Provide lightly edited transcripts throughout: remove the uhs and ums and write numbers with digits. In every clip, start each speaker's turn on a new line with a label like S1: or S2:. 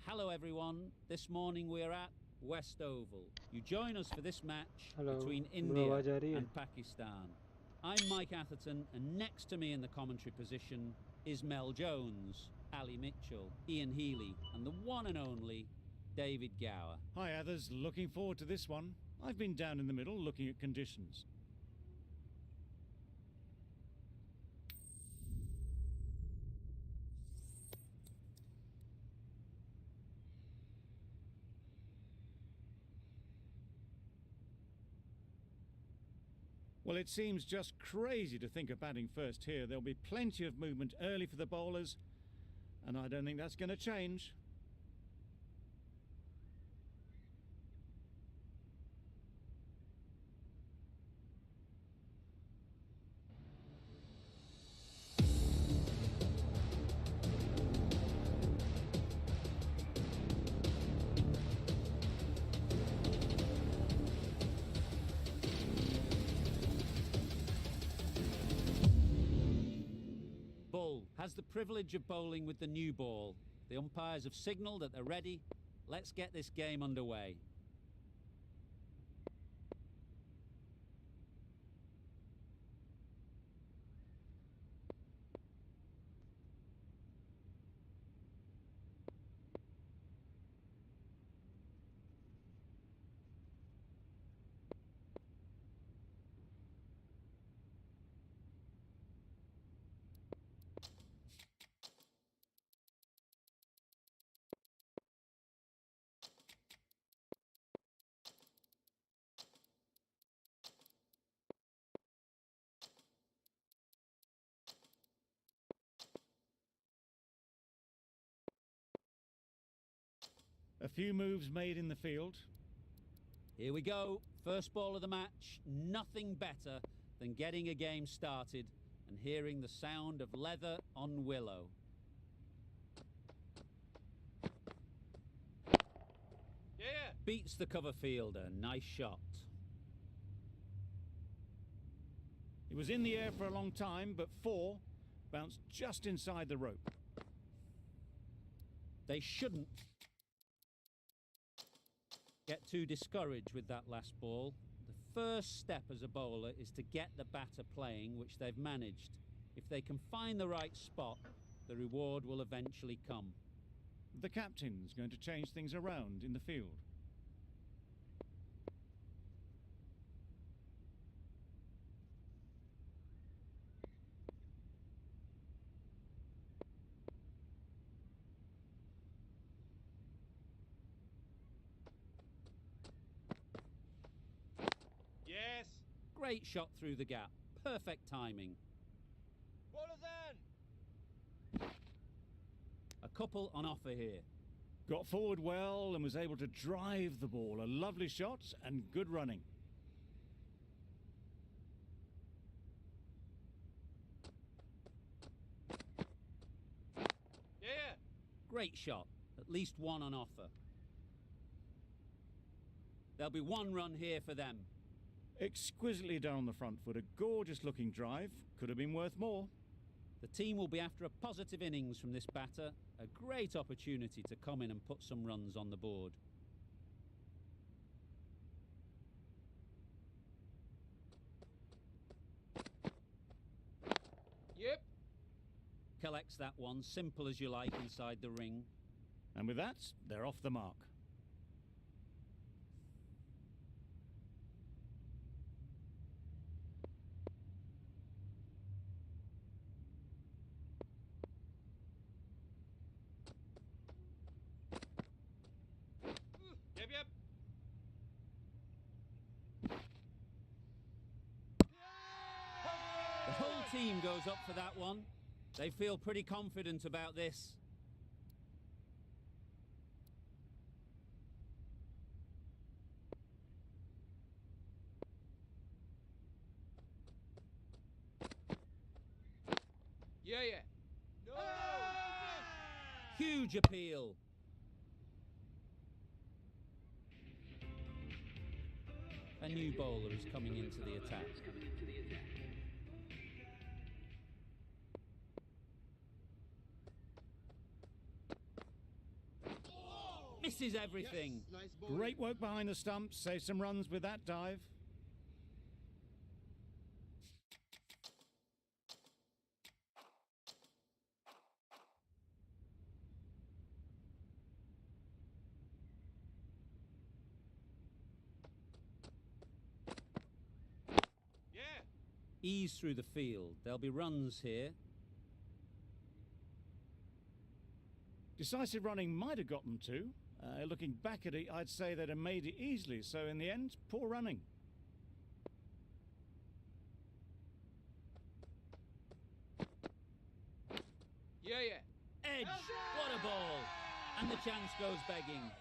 S1: Hello everyone, this morning we're at West Oval. You join us for this match between India and Pakistan. I'm Mike Atherton, and next to me in the commentary position is Mel Jones, Ali Mitchell, Ian Healy, and the one and only David Gower.
S2: Hi others, looking forward to this one. I've been down in the middle looking at conditions. Well, it seems just crazy to think of batting first here. There'll be plenty of movement early for the bowlers, and I don't think that's going to change.
S1: Bull has the privilege of bowling with the new ball. The umpires have signalled that they're ready. Let's get this game underway.
S2: A few moves made in the field.
S1: Here we go. First ball of the match. Nothing better than getting a game started and hearing the sound of leather on willow.
S3: Yeah.
S1: Beats the cover fielder. Nice shot.
S2: It was in the air for a long time, but 4 bounced just inside the rope.
S1: They shouldn't get too discouraged with that last ball. The first step as a bowler is to get the batter playing, which they've managed. If they can find the right spot, the reward will eventually come.
S2: The captain's going to change things around in the field.
S3: Yes.
S1: Great shot through the gap. Perfect timing.
S3: Bowlers in.
S1: A couple on offer here.
S2: Got forward well and was able to drive the ball. A lovely shot and good running.
S3: Yeah.
S1: Great shot. At least one on offer. There'll be 1 run here for them.
S2: Exquisitely done on the front foot. A gorgeous looking drive. Could have been worth more.
S1: The team will be after a positive innings from this batter. A great opportunity to come in and put some runs on the board.
S3: Yep.
S1: Collects that one, simple as you like, inside the ring.
S2: And with that, they're off the mark.
S3: Yep.
S1: The whole team goes up for that one. They feel pretty confident about this.
S3: Yeah. No.
S1: Huge appeal. A new bowler is coming into the attack. Misses everything.
S3: Yes. Nice ball.
S2: Great work behind the stumps. Saved some runs with that dive.
S3: Yeah.
S1: Ease through the field. There'll be runs here.
S2: Decisive running might have got them to. Looking back at it, I'd say they'd have made it easily. So in the end, poor running.
S3: Yeah.
S1: Edge. What a ball. And the chance goes begging.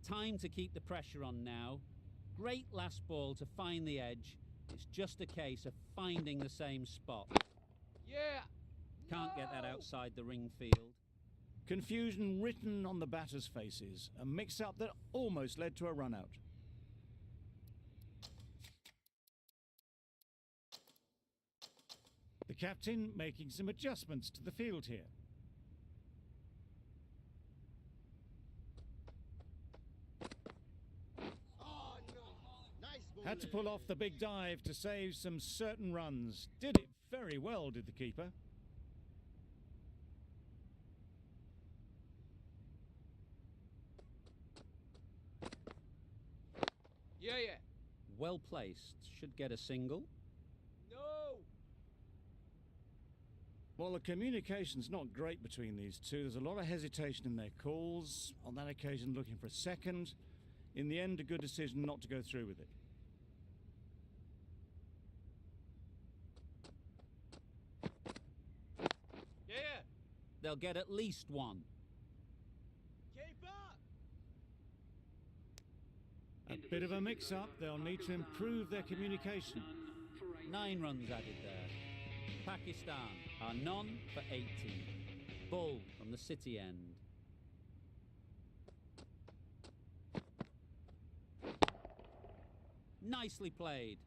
S1: Time to keep the pressure on now. Great last ball to find the edge. It's just a case of finding the same spot.
S3: Yeah.
S1: Can't get that
S3: No.
S1: outside the ring field.
S2: Confusion written on the batters' faces. A mix-up that almost led to a run-out. The captain making some adjustments to the field here.
S3: Oh no. Nice ball.
S2: Had to pull off the big dive to save some certain runs. Did it very well, did the keeper.
S3: Yeah.
S1: Well placed. Should get a single.
S3: No.
S2: Well, the communication's not great between these two. There's a lot of hesitation in their calls. On that occasion, looking for a second. In the end, a good decision not to go through with it.
S1: they'll get at least one.
S3: Keep up!
S2: A bit of a mix-up. They'll need to improve their communication.
S1: 9 runs added there. Pakistan are none for 18. Ball from the city end. Nicely played.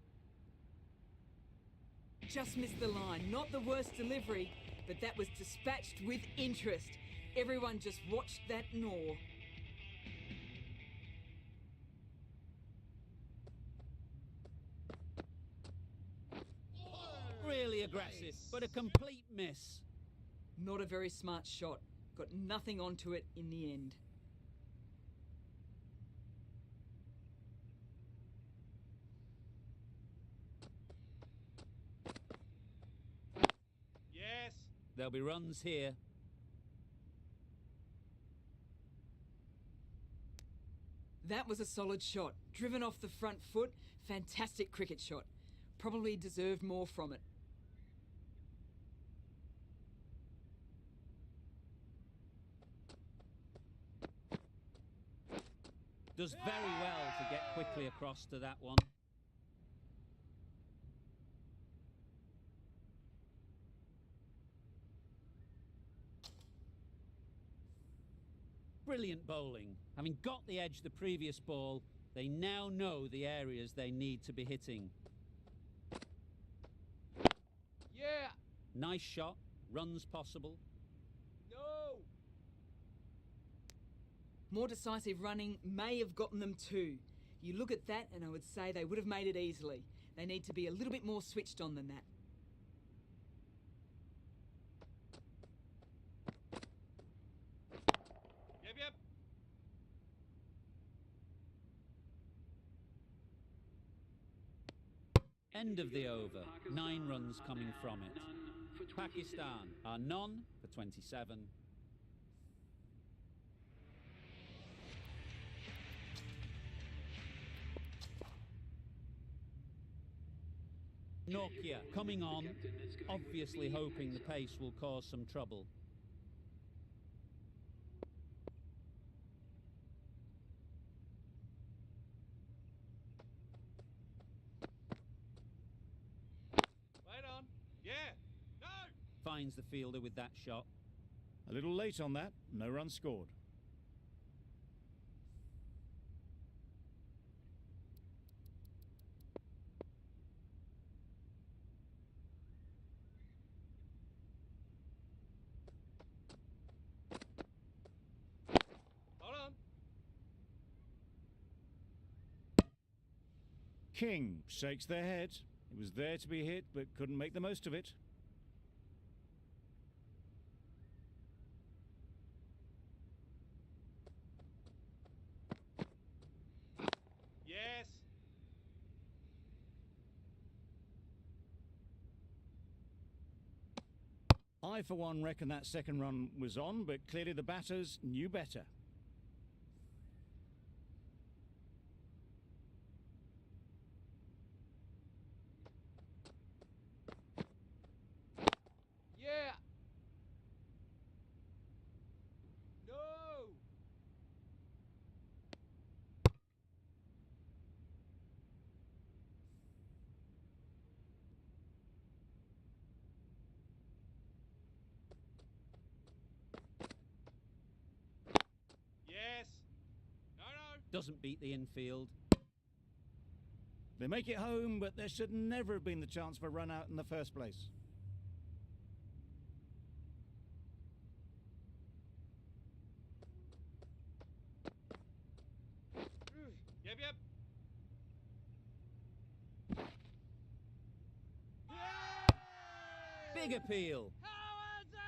S4: Just missed the line. Not the worst delivery, but that was dispatched with interest. Everyone just watched that gnaw.
S1: Really aggressive, but a complete miss.
S4: Not a very smart shot. Got nothing onto it in the end.
S3: Yes!
S1: There'll be runs here.
S4: That was a solid shot. Driven off the front foot. Fantastic cricket shot. Probably deserved more from it.
S1: Does very well to get quickly across to that one. Brilliant bowling. Having got the edge the previous ball, they now know the areas they need to be hitting.
S3: Yeah!
S1: Nice shot. Runs possible.
S3: No!
S4: More decisive running may have gotten them too. You look at that and I would say they would have made it easily. They need to be a little bit more switched on than that.
S3: Yep, yep!
S1: End of the over. 9 runs coming from it. Pakistan are none for 27. Nokia coming on, obviously hoping the pace will cause some trouble.
S3: Wait on. Yeah! No!
S1: Finds the fielder with that shot.
S2: A little late on that. No run scored.
S3: Hold on.
S2: King shakes their head. It was there to be hit, but couldn't make the most of it.
S3: Yes!
S2: I, for one, reckon that second run was on, but clearly the batters knew better.
S3: Yeah! No! Yes! No, no!
S1: Doesn't beat the infield.
S2: They make it home, but there should never have been the chance for a run out in the first place.
S3: Yep, yep!
S1: Big appeal.
S3: How is it?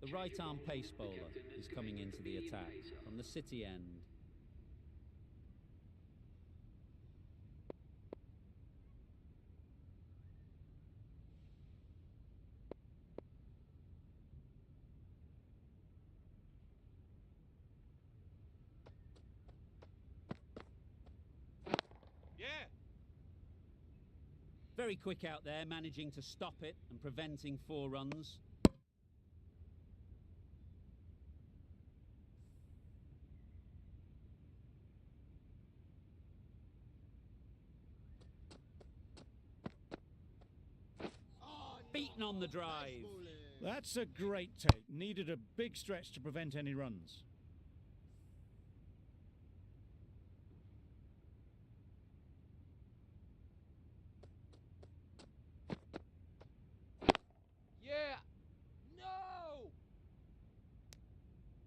S1: The right-arm pace bowler is coming into the attack from the city end. Very quick out there, managing to stop it and preventing 4 runs. Beaten on the drive.
S2: That's a great take. Needed a big stretch to prevent any runs.
S3: Yeah. No.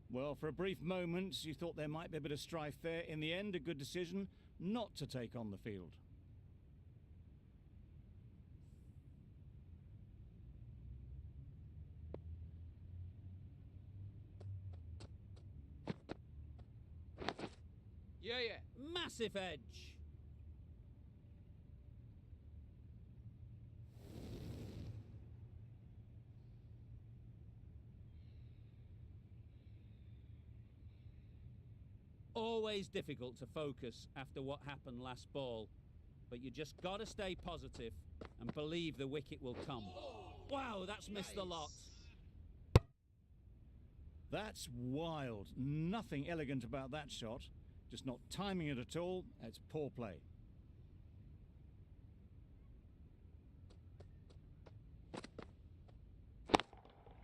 S2: Well, for a brief moment, you thought there might be a bit of strife there. In the end, a good decision not to take on the field.
S3: Yeah, yeah.
S1: Massive edge. Always difficult to focus after what happened last ball, but you just got to stay positive and believe the wicket will come. Wow, that's missed the lot.
S2: That's wild. Nothing elegant about that shot. Just not timing it at all. It's poor play.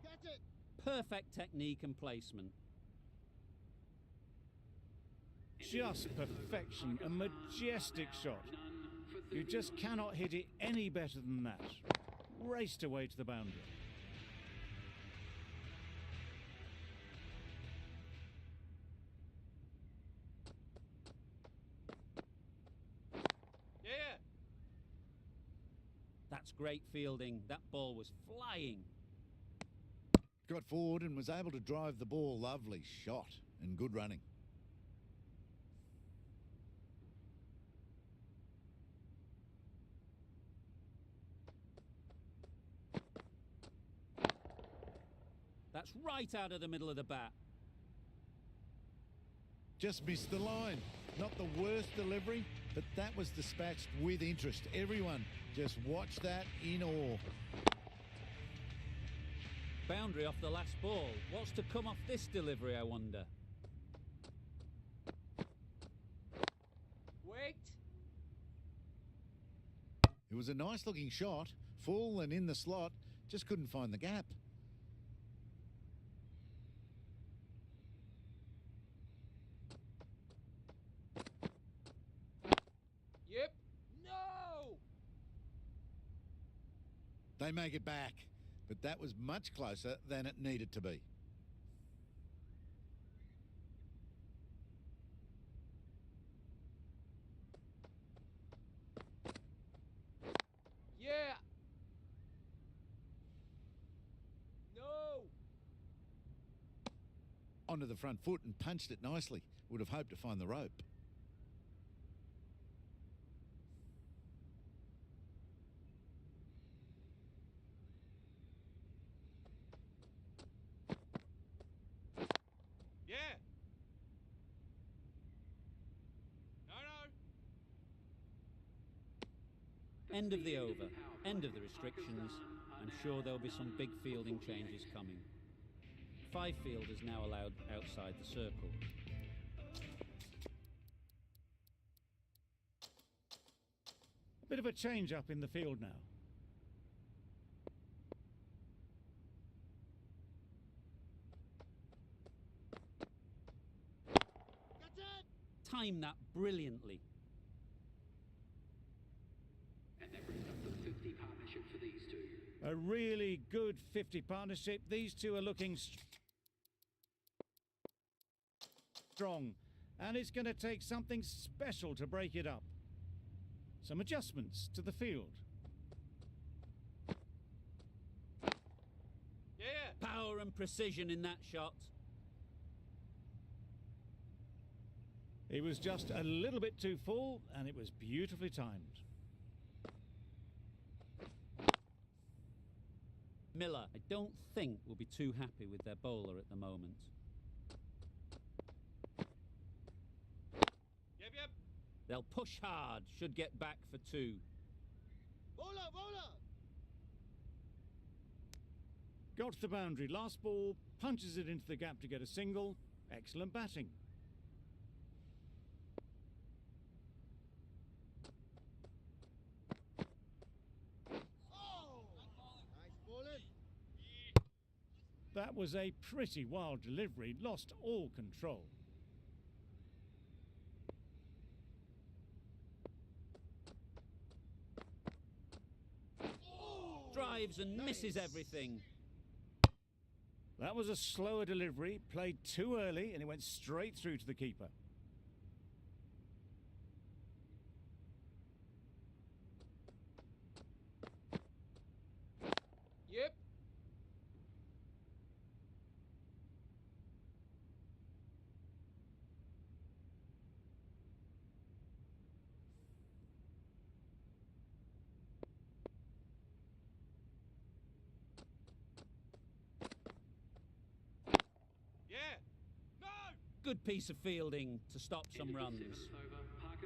S3: Catch it.
S1: Perfect technique and placement.
S2: Just perfection. A majestic shot. You just cannot hit it any better than that. Raced away to the boundary.
S3: Yeah.
S1: That's great fielding. That ball was flying.
S5: Got forward and was able to drive the ball. Lovely shot and good running.
S1: That's right out of the middle of the bat.
S5: Just missed the line. Not the worst delivery, but that was dispatched with interest. Everyone just watched that in awe.
S1: Boundary off the last ball. What's to come off this delivery, I wonder?
S3: Wait.
S5: It was a nice looking shot, full and in the slot, just couldn't find the gap.
S3: Yep. No.
S5: They make it back, but that was much closer than it needed to be.
S3: Yeah. No.
S5: Onto the front foot and punched it nicely. Would have hoped to find the rope.
S3: Yeah. No, no.
S1: End of the over. End of the restrictions. I'm sure there'll be some big fielding changes coming. 5 fielders now allowed outside the circle.
S2: Bit of a change up in the field now.
S1: Time that brilliantly.
S6: And that brings up the 50 partnership for these two.
S2: A really good 50 partnership. These two are looking strong. And it's going to take something special to break it up. Some adjustments to the field.
S3: Yeah.
S1: Power and precision in that shot.
S2: It was just a little bit too full, and it was beautifully timed.
S1: Miller, I don't think, will be too happy with their bowler at the moment.
S3: Yep, yep.
S1: They'll push hard, should get back for 2.
S5: Bowler, bowler!
S2: Got to the boundary. Last ball, punches it into the gap to get a single. Excellent batting.
S5: Oh! Nice bowling.
S2: That was a pretty wild delivery. Lost all control.
S1: Drives and misses
S5: Nice.
S1: everything.
S2: That was a slower delivery, played too early, and it went straight through to the keeper.
S3: Yep. Yeah. No!
S1: Good piece of fielding to stop some runs.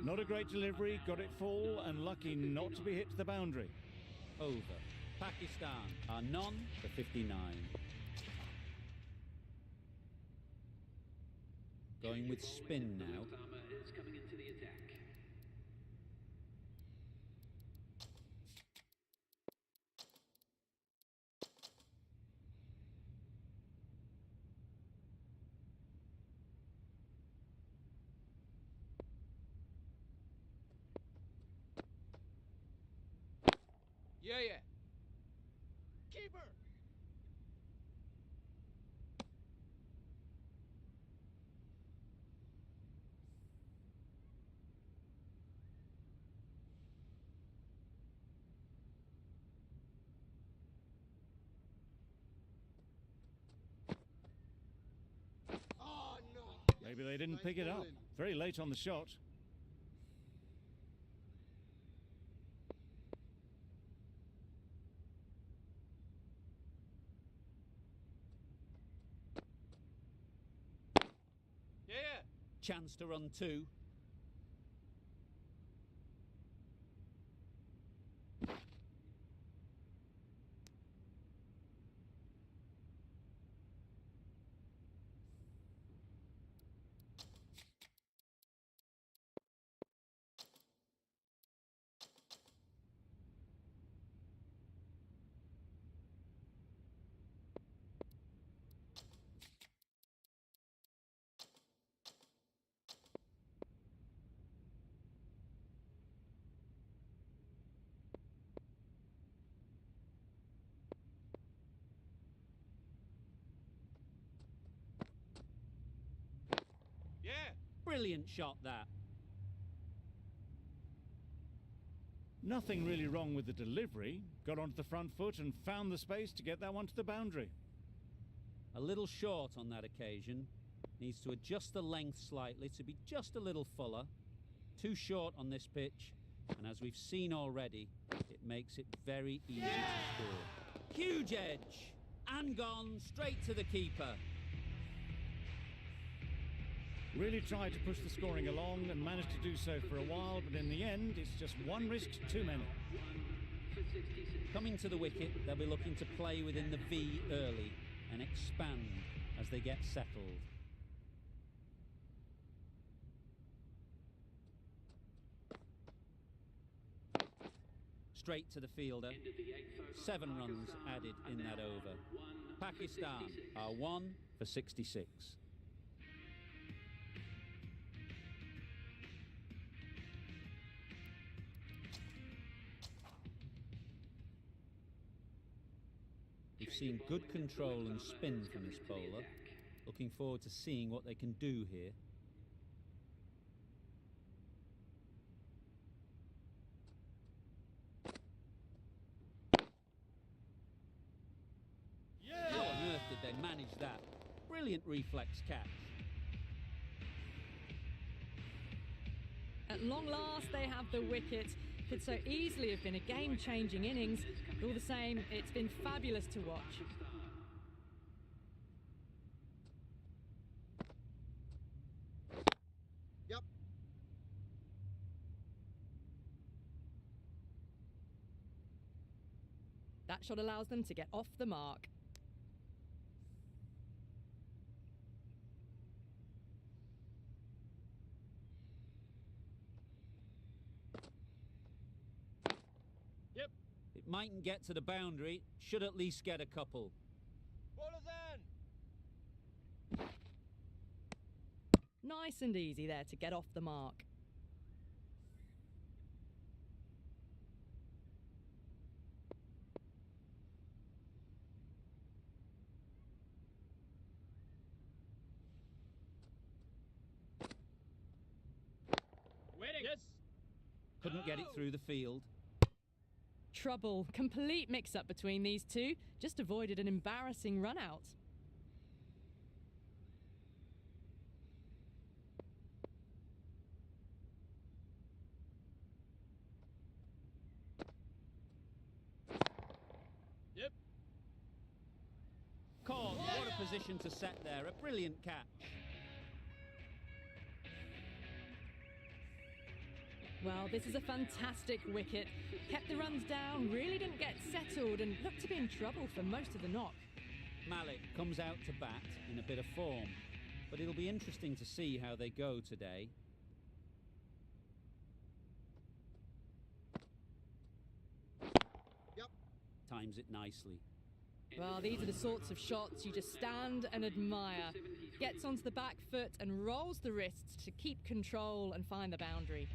S2: Not a great delivery, got it full, and lucky not to be hit to the boundary.
S1: Over. Pakistan are none for 59. Going with spin now.
S6: Is coming into the attack.
S3: Yeah, yeah.
S5: Keeper! Oh, no.
S2: Maybe they didn't
S5: Nice
S2: pick it up.
S5: bowling.
S2: Very late on the shot.
S3: Yeah, yeah.
S1: Chance to run two.
S3: Yeah.
S1: Brilliant shot that.
S2: Nothing really wrong with the delivery. Got onto the front foot and found the space to get that one to the boundary.
S1: A little short on that occasion. Needs to adjust the length slightly to be just a little fuller. Too short on this pitch. And as we've seen already, it makes it very easy to score. Huge edge. And gone straight to the keeper.
S2: Really tried to push the scoring along and managed to do so for a while, but in the end, it's just one risk too many.
S1: Coming to the wicket, they'll be looking to play within the V early and expand as they get settled. Straight to the fielder. 7 runs added in that over. Pakistan are 1 for 66. We've seen good control and spin from this bowler. Looking forward to seeing what they can do here. How on earth did they manage that? Brilliant reflex catch.
S7: At long last, they have the wicket. Could so easily have been a game-changing innings. All the same, it's been fabulous to watch.
S5: Yep.
S7: That shot allows them to get off the mark.
S3: Yep.
S1: It mightn't get to the boundary, should at least get a couple.
S3: Ballers in.
S7: Nice and easy there to get off the mark.
S3: Waiting. Yes.
S1: Couldn't get it through the field.
S7: Trouble. Complete mix-up between these two. Just avoided an embarrassing run-out.
S3: Yep.
S1: Caught. What a position to set there. A brilliant catch.
S7: Well, this is a fantastic wicket. Kept the runs down, really didn't get settled and looked to be in trouble for most of the knock.
S1: Malik comes out to bat in a bit of form, but it'll be interesting to see how they go today.
S3: Yep.
S1: Times it nicely.
S7: Well, these are the sorts of shots you just stand and admire. Gets onto the back foot and rolls the wrists to keep control and find the boundary.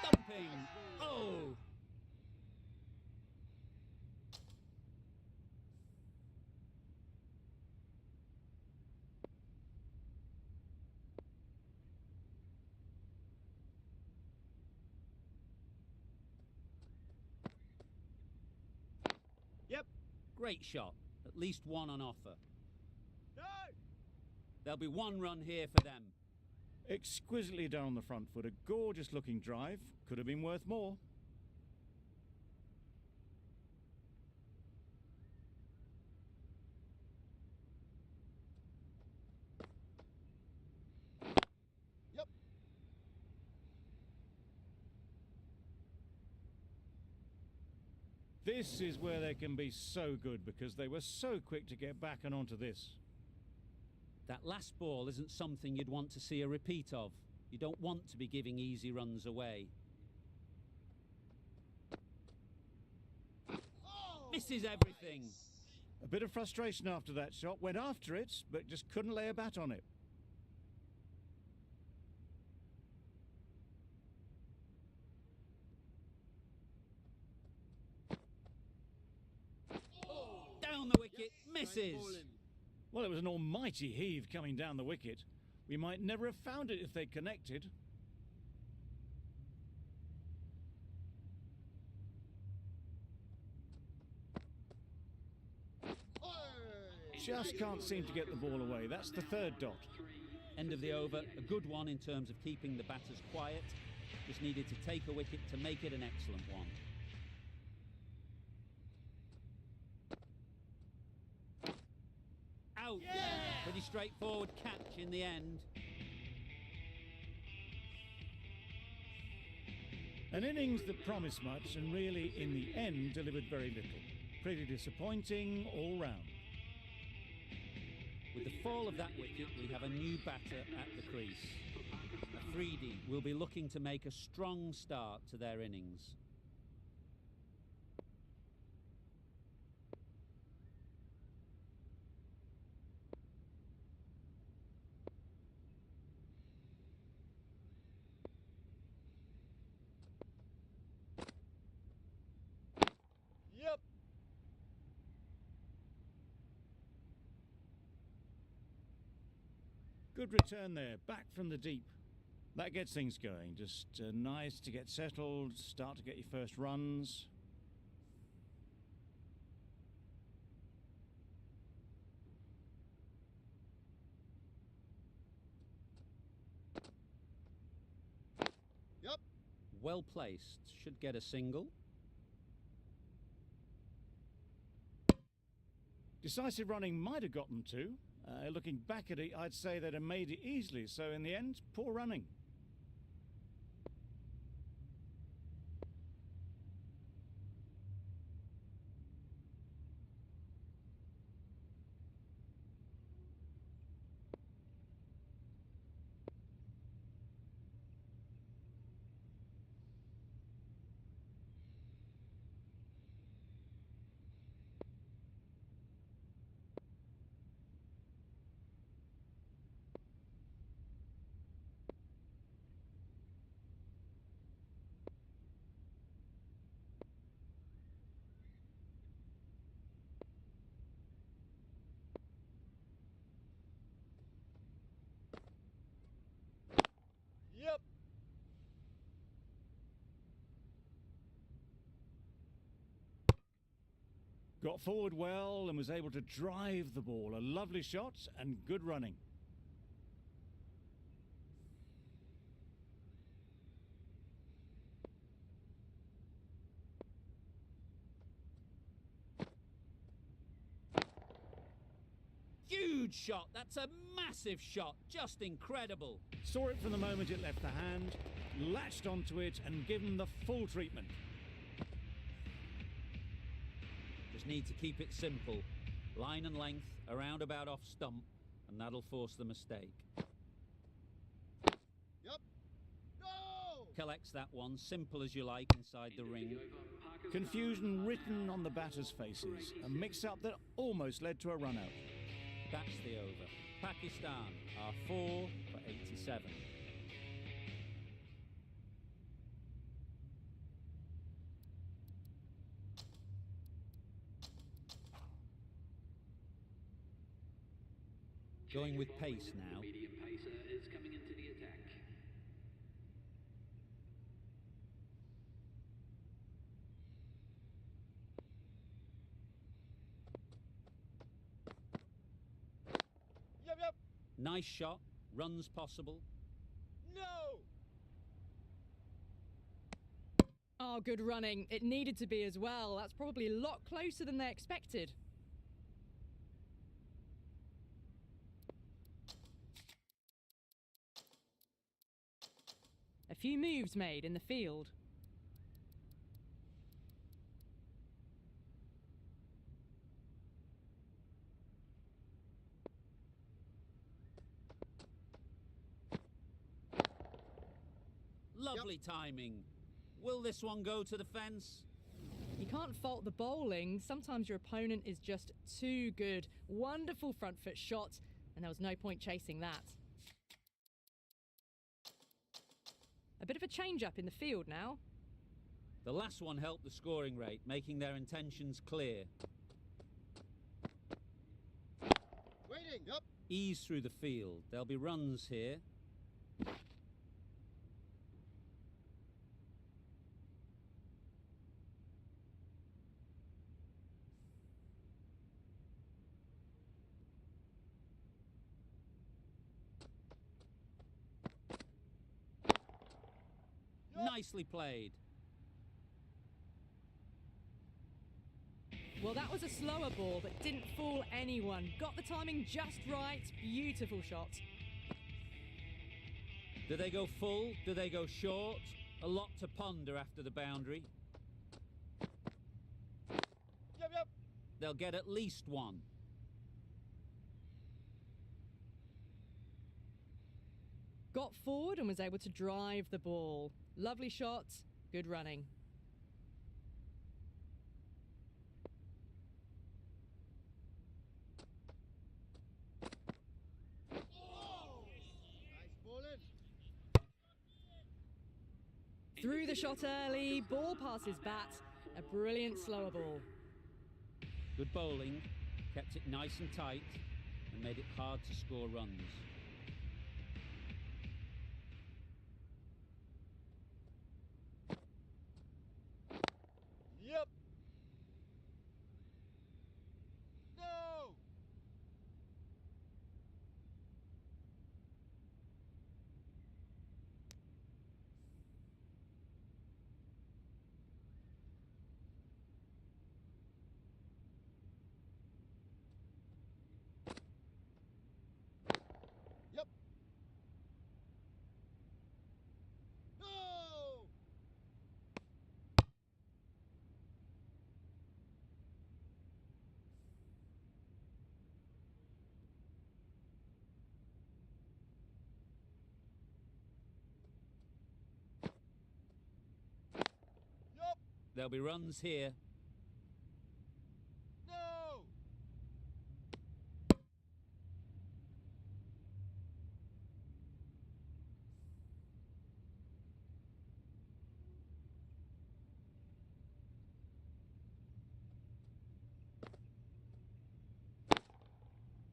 S1: Stumping! Oh!
S3: Yep.
S1: Great shot. At least one on offer.
S3: No.
S1: There'll be one run here for them.
S2: Exquisitely done on the front foot. A gorgeous looking drive. Could have been worth more.
S3: Yep.
S2: This is where they can be so good because they were so quick to get back and onto this.
S1: That last ball isn't something you'd want to see a repeat of. You don't want to be giving easy runs away. Misses everything.
S2: A bit of frustration after that shot. Went after it, but just couldn't lay a bat on it.
S1: Down the wicket, misses.
S2: Well, it was an almighty heave coming down the wicket. We might never have found it if they connected. Just can't seem to get the ball away. That's the third dot.
S1: End of the over, a good one in terms of keeping the batters quiet. Just needed to take a wicket to make it an excellent one. Out. Yeah! Pretty straightforward catch in the end.
S2: An innings that promised much and really, in the end, delivered very little. Pretty disappointing all round.
S1: With the fall of that wicket, we have a new batter at the crease. Afridi will be looking to make a strong start to their innings.
S3: Yep.
S2: Good return there, back from the deep. That gets things going. Just nice to get settled, start to get your first runs.
S3: Yep.
S1: Well placed, should get a single.
S2: Decisive running might have got them to. Looking back at it, I'd say they'd have made it easily. So in the end, poor running.
S3: Yep.
S2: Got forward well and was able to drive the ball. A lovely shot and good running.
S1: Huge shot. That's a massive shot. Just incredible.
S2: Saw it from the moment it left the hand, latched onto it and given the full treatment.
S1: Just need to keep it simple. Line and length, a roundabout off stump, and that'll force the mistake.
S3: Yep. No!
S1: Collects that one, simple as you like, inside the ring.
S2: Confusion written on the batters' faces. A mix-up that almost led to a run-out.
S1: That's the over. Pakistan are 4 for 87. Going with pace now.
S6: Medium pacer is coming into the attack.
S3: Yep, yep.
S1: Nice shot. Runs possible.
S3: No!
S7: Oh, good running. It needed to be as well. That's probably a lot closer than they expected. A few moves made in the field.
S1: Lovely timing. Will this one go to the fence?
S7: You can't fault the bowling. Sometimes your opponent is just too good. Wonderful front foot shot, and there was no point chasing that. A bit of a change-up in the field now.
S1: The last one helped the scoring rate, making their intentions clear.
S3: Waiting. Yep.
S1: Ease through the field. There'll be runs here. Nicely played.
S7: Well, that was a slower ball, but didn't fool anyone. Got the timing just right. Beautiful shot.
S1: Do they go full? Do they go short? A lot to ponder after the boundary.
S3: Yep, yep.
S1: They'll get at least one.
S7: Got forward and was able to drive the ball. Lovely shot, good running.
S3: Nice bowling.
S7: Threw the shot early, ball passes bat. A brilliant slower ball.
S1: Good bowling, kept it nice and tight, and made it hard to score runs.
S3: Yep. No!
S1: There'll be runs here.
S3: No!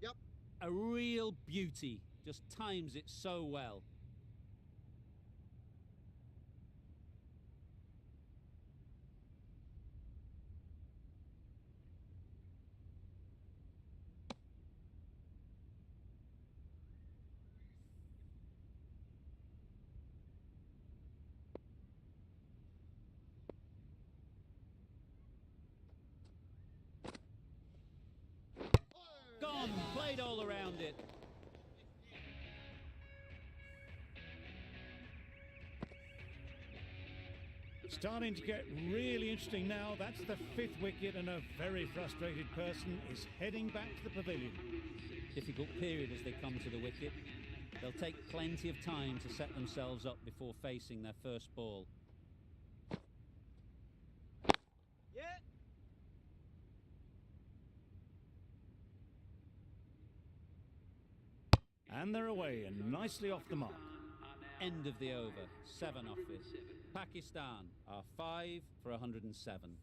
S3: Yep.
S1: A real beauty. Just times it so well. Gone, played all around it.
S2: Starting to get really interesting now. That's the 5th wicket, and a very frustrated person is heading back to the pavilion.
S1: Difficult period as they come to the wicket. They'll take plenty of time to set themselves up before facing their first ball.
S3: Yeah!
S2: And they're away and nicely off the mark.
S1: End of the over. 7 off it. Pakistan are 5 for 107.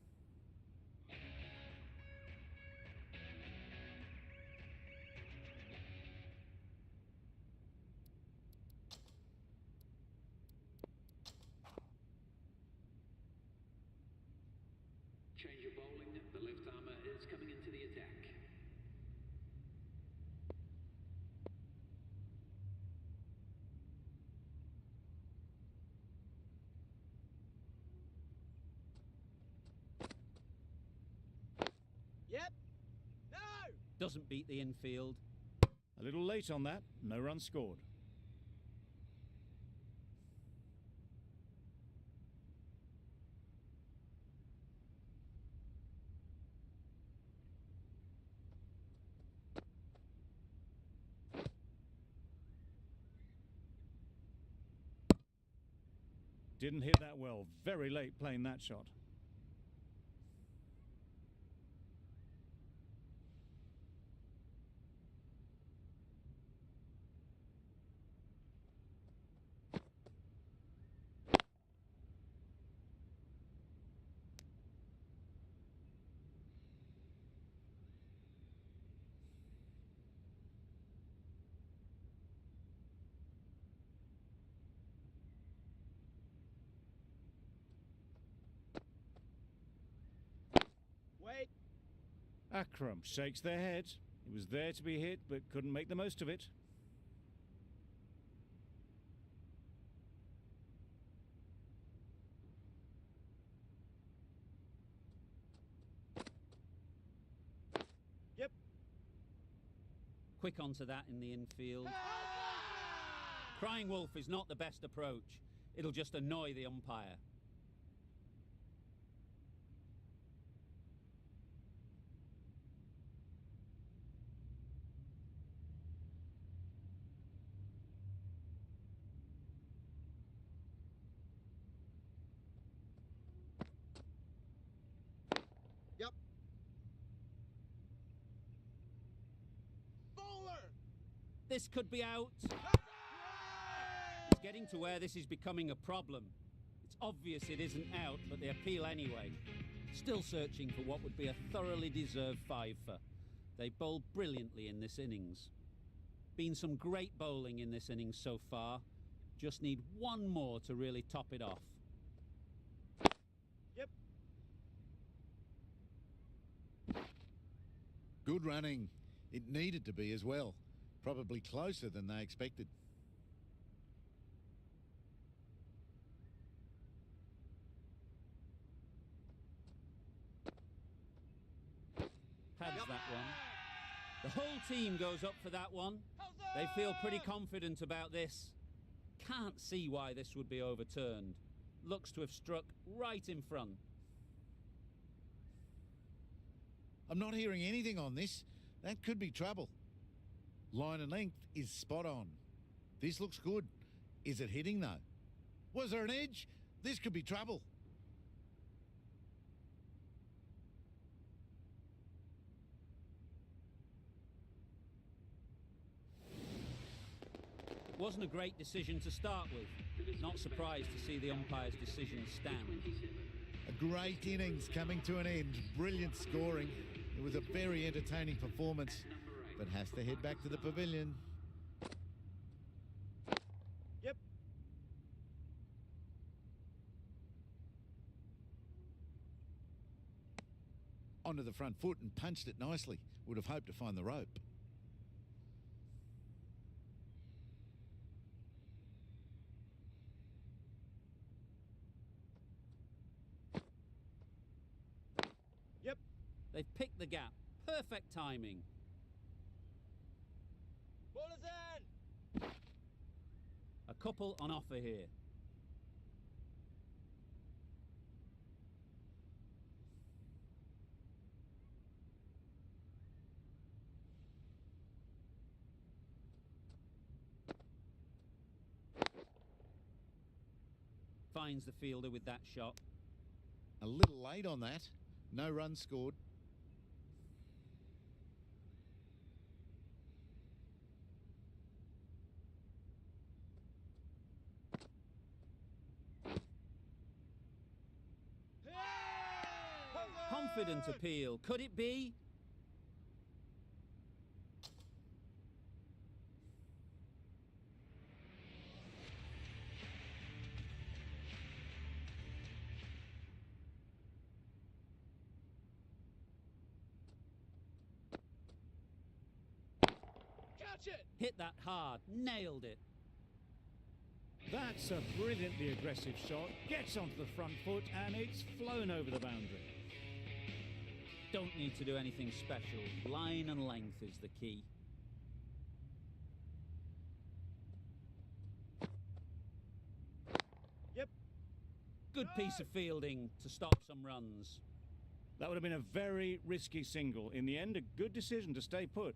S6: Change of bowling. The left armour is coming into the attack.
S3: Yep! No!
S1: Doesn't beat the infield.
S2: A little late on that, no run scored. Didn't hit that well, very late playing that shot.
S3: Wait!
S2: Akram shakes their head. He was there to be hit, but couldn't make the most of it.
S3: Yep!
S1: Quick onto that in the infield. Crying wolf is not the best approach. It'll just annoy the umpire.
S3: Yep! Bowler!
S1: This could be out. It's getting to where this is becoming a problem. It's obvious it isn't out, but they appeal anyway. Still searching for what would be a thoroughly deserved fiver. They bowled brilliantly in this innings. Been some great bowling in this innings so far. Just need one more to really top it off.
S3: Yep!
S5: Good running. It needed to be as well. Probably closer than they expected.
S1: Pads that one. The whole team goes up for that one. They feel pretty confident about this. Can't see why this would be overturned. Looks to have struck right in front.
S5: I'm not hearing anything on this. That could be trouble. Line and length is spot on. This looks good. Is it hitting though? Was there an edge? This could be trouble.
S1: Wasn't a great decision to start with. Not surprised to see the umpire's decision stand.
S5: A great innings coming to an end. Brilliant scoring. It was a very entertaining performance, but has to head back to the pavilion.
S3: Yep.
S5: Onto the front foot and punched it nicely. Would have hoped to find the rope.
S3: Yep.
S1: They've picked the gap. Perfect timing.
S3: Ball is in.
S1: A couple on offer here. Finds the fielder with that shot.
S5: A little late on that. No runs scored.
S1: Confident appeal. Could it be?
S3: Catch it.
S1: Hit that hard. Nailed it.
S2: That's a brilliantly aggressive shot. Gets onto the front foot and it's flown over the boundary.
S1: Don't need to do anything special. Line and length is the key.
S3: Yep.
S1: Good piece of fielding to stop some runs.
S2: That would have been a very risky single. In the end, a good decision to stay put.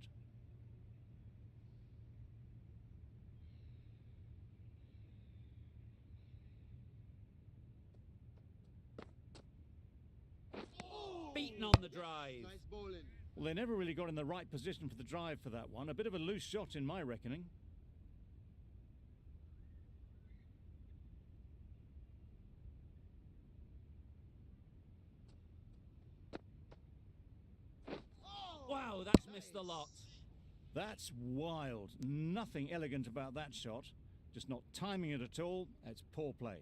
S1: Beaten on the drive.
S3: Nice bowling.
S2: Well, they never really got in the right position for the drive for that one. A bit of a loose shot in my reckoning.
S1: Wow, that's missed the lot.
S2: That's wild. Nothing elegant about that shot. Just not timing it at all. It's poor play.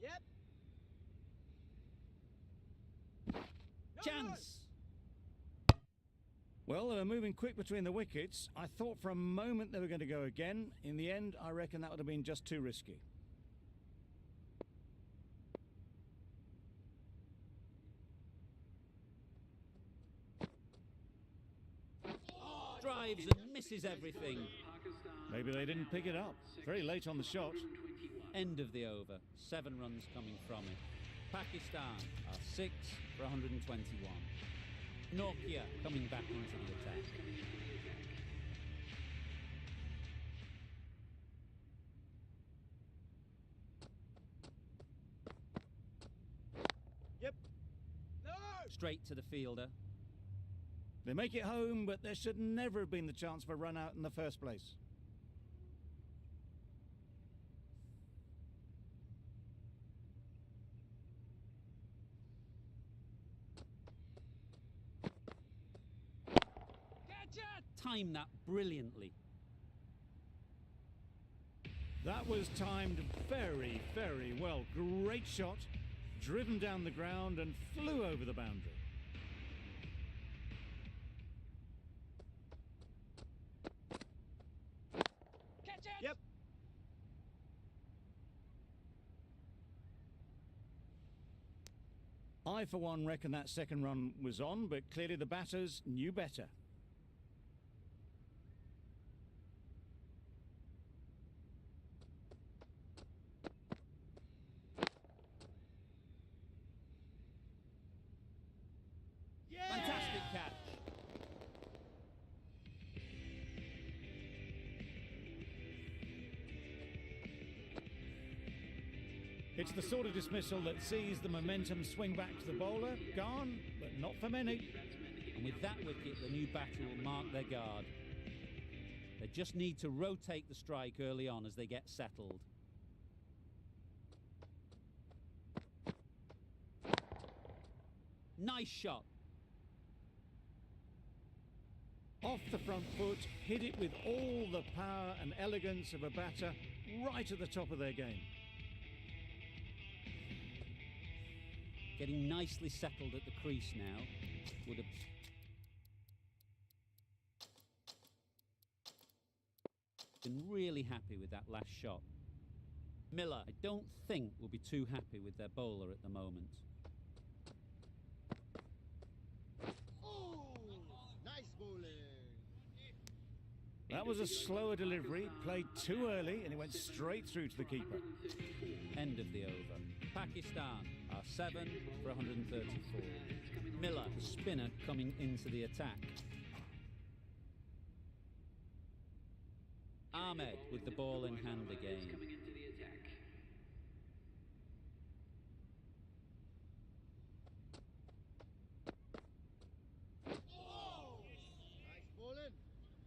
S3: Yep.
S1: Chance.
S2: Well, they were moving quick between the wickets. I thought for a moment they were going to go again. In the end, I reckon that would have been just too risky.
S1: Drives and misses everything.
S2: Maybe they didn't pick it up. Very late on the shot.
S1: End of the over. 7 runs coming from it. Pakistan are 6 for 121. Nokia coming back into the attack.
S3: Yep. No.
S1: Straight to the fielder.
S2: They make it home, but there should never have been the chance for a run out in the first place.
S3: Catch it.
S1: Timed that brilliantly.
S2: That was timed very, very well. Great shot, driven down the ground and flew over the boundary.
S3: Catch it. Yep.
S2: I, for one, reckon that second run was on, but clearly the batters knew better.
S1: Fantastic catch.
S2: It's the sort of dismissal that sees the momentum swing back to the bowler. Gone, but for many.
S1: And with that wicket, the new batter will mark their guard. They just need to rotate the strike early on as they get settled. Nice shot.
S2: Off the front foot, hit it with all the power and elegance of a batter right at the top of their game.
S1: Getting nicely settled at the crease now. Would have been really happy with that last shot. Miller, I don't think, will be too happy with their bowler at the moment.
S5: Nice bowling.
S2: That was a slower delivery, played too early, and it went straight through to the keeper.
S1: End of the over. Pakistan are 7 for 134. Miller, the spinner, coming into the attack. Ahmed with the ball in hand again.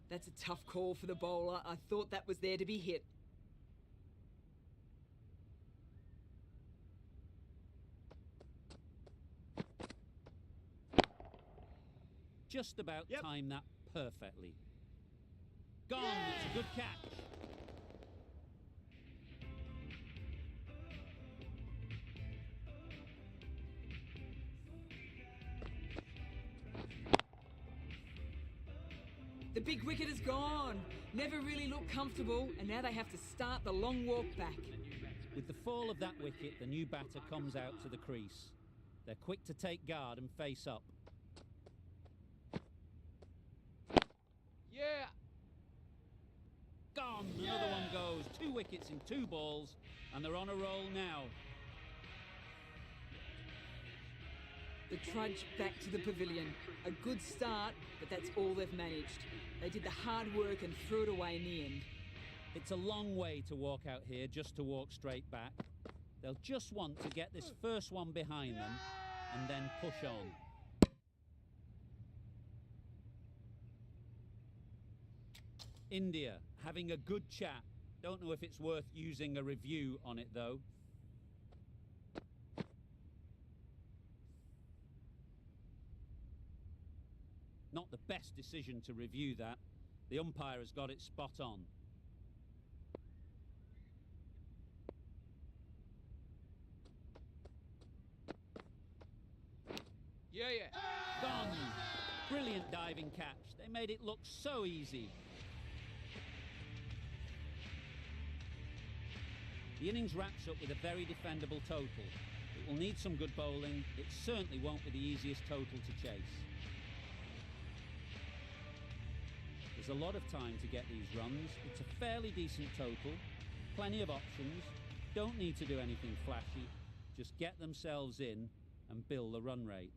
S4: That's a tough call for the bowler. I thought that was there to be hit.
S1: Just about timed that perfectly. Gone, it's a good catch.
S4: The big wicket is gone. Never really looked comfortable, and now they have to start the long walk back.
S1: With the fall of that wicket, the new batter comes out to the crease. They're quick to take guard and face up.
S3: Yeah.
S1: Gone, another one goes. 2 wickets in 2 balls, and they're on a roll now.
S4: The trudge back to the pavilion. A good start, but that's all they've managed. They did the hard work and threw it away in the end.
S1: It's a long way to walk out here just to walk straight back. They'll just want to get this first one behind them and then push on. India having a good chat. Don't know if it's worth using a review on it though. Not the best decision to review that. The umpire has got it spot on.
S3: Yeah.
S1: Gone! Brilliant diving catch. They made it look so easy. The innings wraps up with a very defendable total. It will need some good bowling. It certainly won't be the easiest total to chase. There's a lot of time to get these runs. It's a fairly decent total. Plenty of options. Don't need to do anything flashy. Just get themselves in and build the run rate.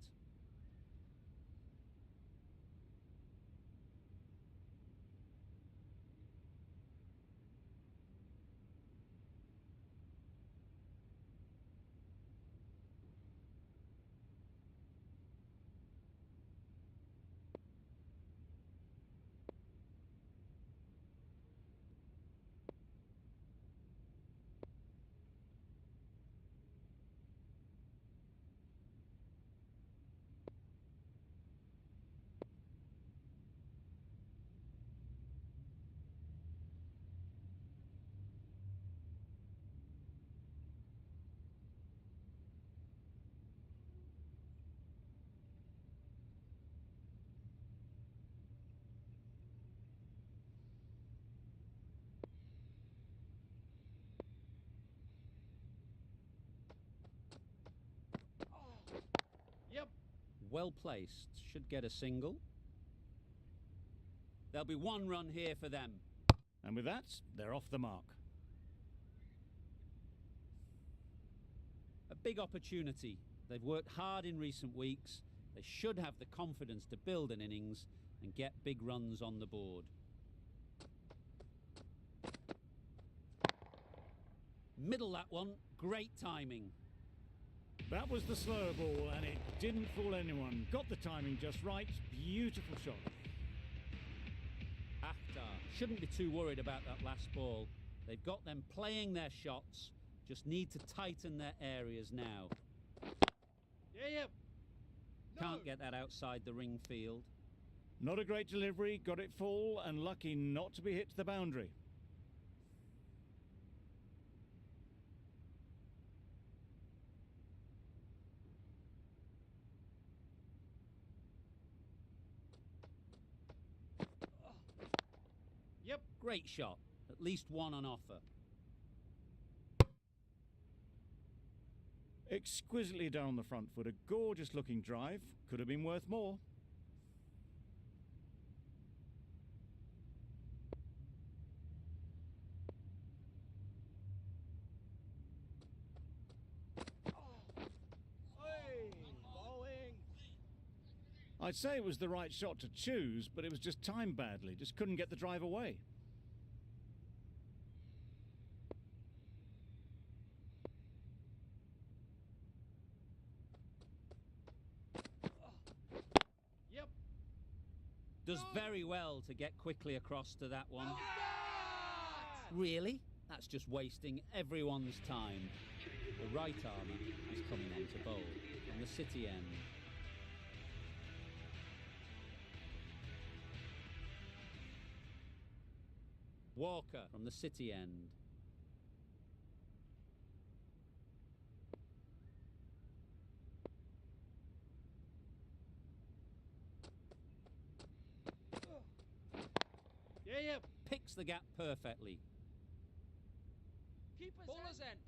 S1: Well placed, should get a single. There'll be 1 run here for them.
S2: And with that, they're off the mark.
S1: A big opportunity. They've worked hard in recent weeks. They should have the confidence to build an innings and get big runs on the board. Middle that one, great timing.
S2: That was the slower ball, and it didn't fool anyone. Got the timing just right. Beautiful shot.
S1: Akhtar shouldn't be too worried about that last ball. They've got them playing their shots, just need to tighten their areas now.
S3: Yeah.
S1: Can't get that outside the ring field.
S2: Not a great delivery, got it full, and lucky not to be hit to the boundary.
S3: Yep.
S1: Great shot, at least one on offer.
S2: Exquisitely done on the front foot, a gorgeous looking drive, could have been worth more.
S3: Bowling.
S2: I'd say it was the right shot to choose, but it was just timed badly, just couldn't get the drive away.
S3: Yep.
S1: Does very well to get quickly across to that one.
S3: Shot!
S1: Really? That's just wasting everyone's time. The right armour is coming on to bowl from the city end. Walker from the city end.
S3: Yeah.
S1: Picks the gap perfectly.
S3: Keeper's Bowler's end.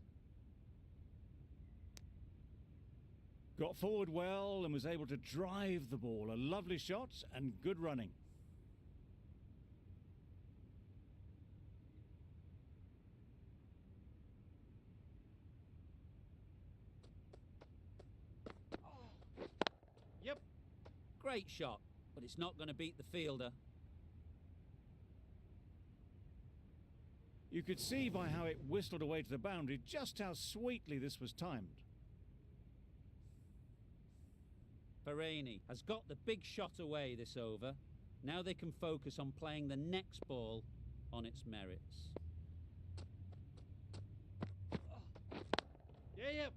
S2: Got forward well and was able to drive the ball. A lovely shot and good running.
S3: Yep.
S1: Great shot, but it's not going to beat the fielder.
S2: You could see by how it whistled away to the boundary just how sweetly this was timed.
S1: Ferengi has got the big shot away this over. Now they can focus on playing the next ball on its merits.
S3: Yeah. Yep.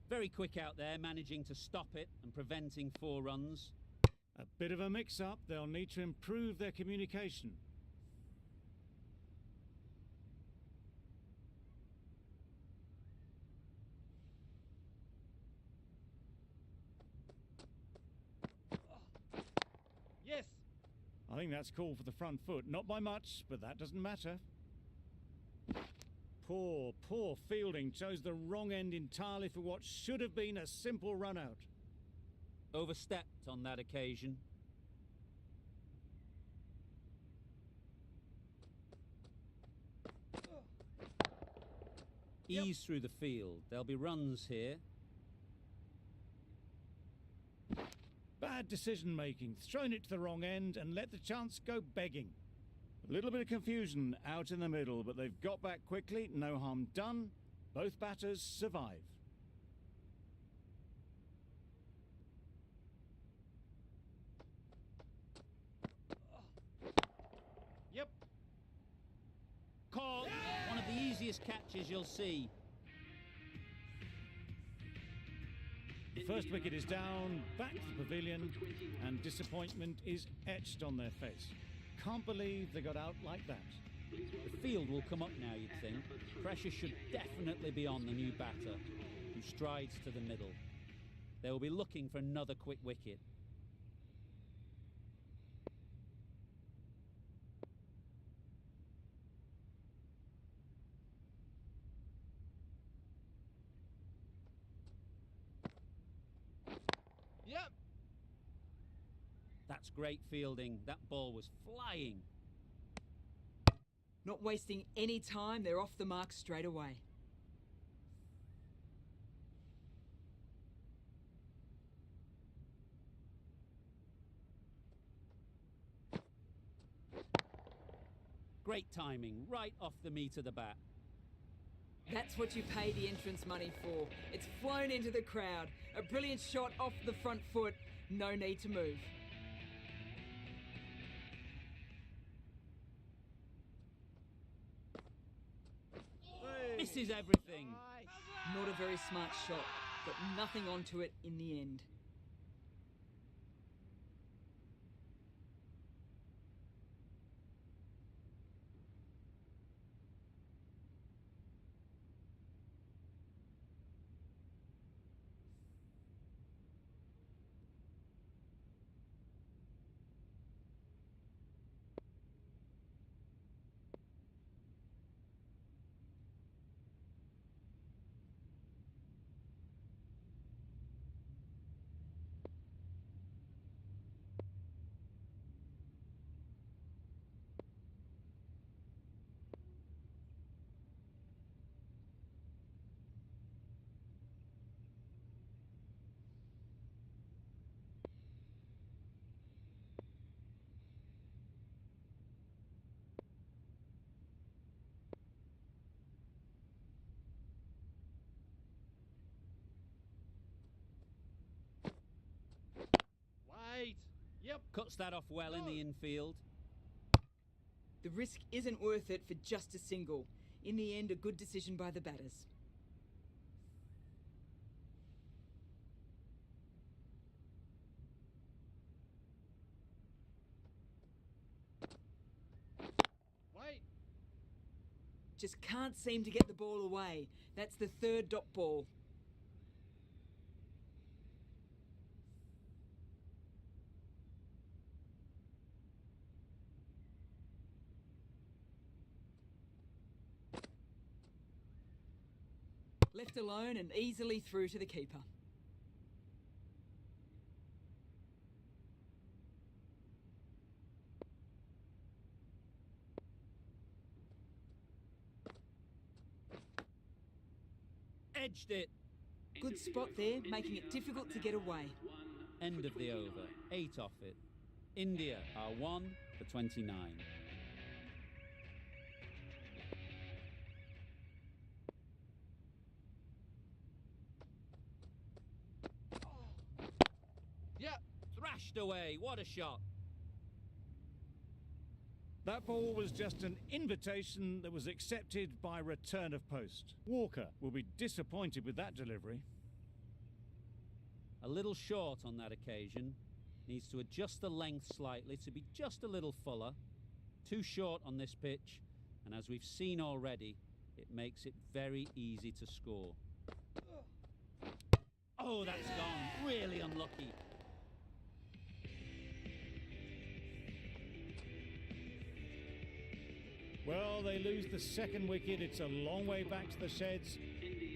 S1: Very quick out there, managing to stop it and preventing 4 runs.
S2: A bit of a mix-up. They'll need to improve their communication.
S3: Yes.
S2: I think that's called for the front foot. Not by much, but that doesn't matter. Poor fielding. Chose the wrong end entirely for what should have been a simple run-out.
S1: Overstepped on that occasion. Ease through the field. There'll be runs here.
S2: Bad decision-making. Thrown it to the wrong end and let the chance go begging. A little bit of confusion out in the middle, but they've got back quickly. No harm done. Both batters survive.
S3: Yep.
S1: Caught. One of the easiest catches you'll see.
S2: The first wicket is down, back to the pavilion, and disappointment is etched on their face. Can't believe they got out like that.
S1: The field will come up now, you'd think. Pressure should definitely be on the new batter, who strides to the middle. They will be looking for another quick wicket.
S3: Yep.
S1: That's great fielding. That ball was flying.
S4: Not wasting any time, they're off the mark straight away.
S1: Great timing, right off the meat of the bat.
S4: That's what you pay the entrance money for. It's flown into the crowd. A brilliant shot off the front foot. No need to move.
S1: This is everything.
S4: Not a very smart shot. Got nothing onto it in the end.
S3: Wait. Yep.
S1: Cuts that off well in the infield.
S4: The risk isn't worth it for just a single. In the end, a good decision by the batters.
S3: Wait.
S4: Just can't seem to get the ball away. That's the third dot ball. Left alone and easily through to the keeper.
S1: Edged it.
S4: Good spot there, making it difficult to get away.
S1: End of the over. 8 off it. India are 1 for 29.
S3: Yeah.
S1: Thrashed away. What a shot.
S2: That ball was just an invitation that was accepted by return of post. Walker will be disappointed with that delivery.
S1: A little short on that occasion. Needs to adjust the length slightly to be just a little fuller. Too short on this pitch, and as we've seen already, it makes it very easy to score. Oh, that's gone. Really unlucky.
S2: Well, they lose the second wicket. It's a long way back to the sheds,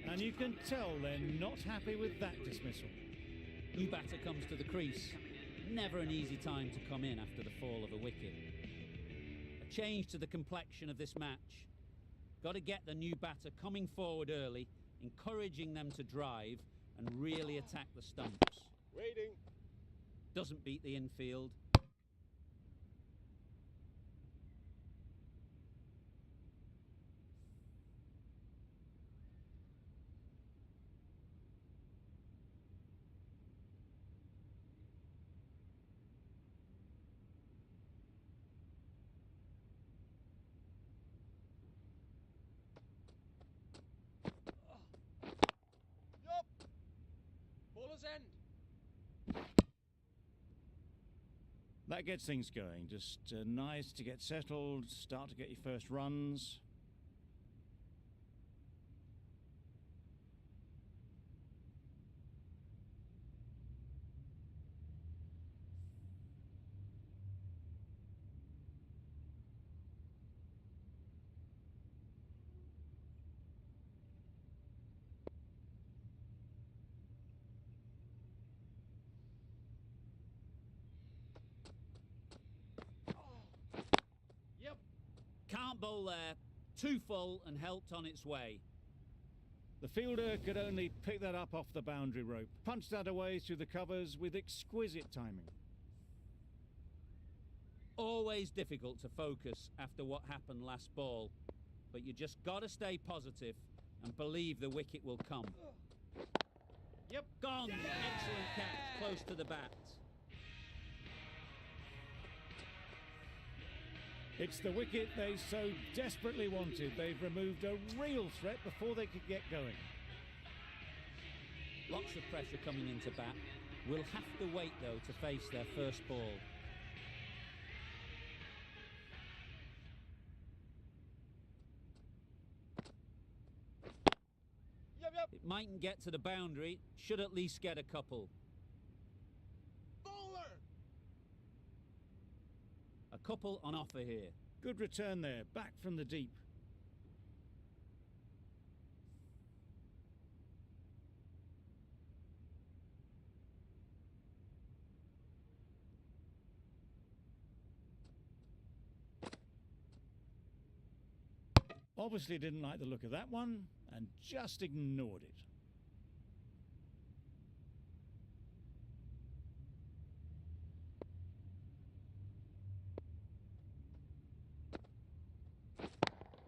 S2: and you can tell they're not happy with that dismissal.
S1: New batter comes to the crease. Never an easy time to come in after the fall of a wicket. A change to the complexion of this match. Got to get the new batter coming forward early, encouraging them to drive and really attack the stumps.
S3: Waiting.
S1: Doesn't beat the infield.
S3: Yup. Bowler's end.
S2: That gets things going. Just nice to get settled, start to get your first runs.
S1: Can't bowl there. Too full and helped on its way.
S2: The fielder could only pick that up off the boundary rope. Punched that away through the covers with exquisite timing.
S1: Always difficult to focus after what happened last ball, but you just got to stay positive and believe the wicket will come.
S3: Yep.
S1: Gone! Excellent catch, close to the bat.
S2: It's the wicket they so desperately wanted. They've removed a real threat before they could get going.
S1: Lots of pressure coming into bat. Will have to wait, though, to face their first ball.
S3: Yep.
S1: It mightn't get to the boundary, should at least get a couple.
S3: Bowler!
S1: A couple on offer here.
S2: Good return there, back from the deep. Obviously didn't like the look of that one and just ignored it.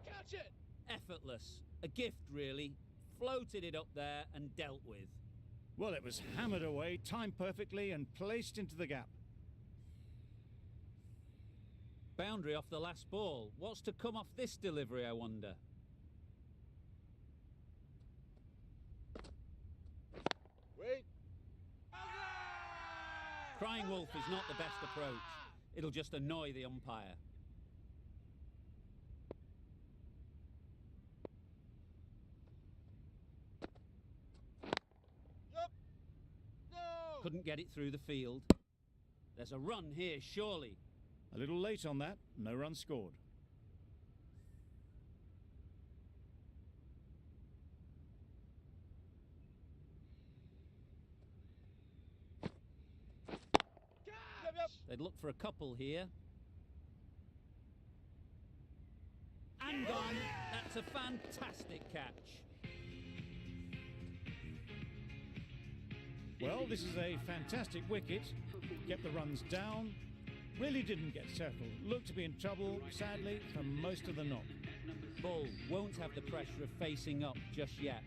S3: Catch it!
S1: Effortless. A gift, really. Floated it up there and dealt with.
S2: Well, it was hammered away, timed perfectly and placed into the gap.
S1: Boundary off the last ball. What's to come off this delivery, I wonder?
S3: Wait.
S1: Crying wolf is not the best approach. It'll just annoy the umpire.
S3: Yup. No.
S1: Couldn't get it through the field. There's a run here, surely.
S2: A little late on that, no run scored.
S3: Yep.
S1: They'd look for a couple here. And gone. That's a fantastic catch.
S2: Well, this is a fantastic wicket. Kept the runs down. Really didn't get settled. Looked to be in trouble, sadly, for most of the knock.
S1: Bull won't have the pressure of facing up just yet.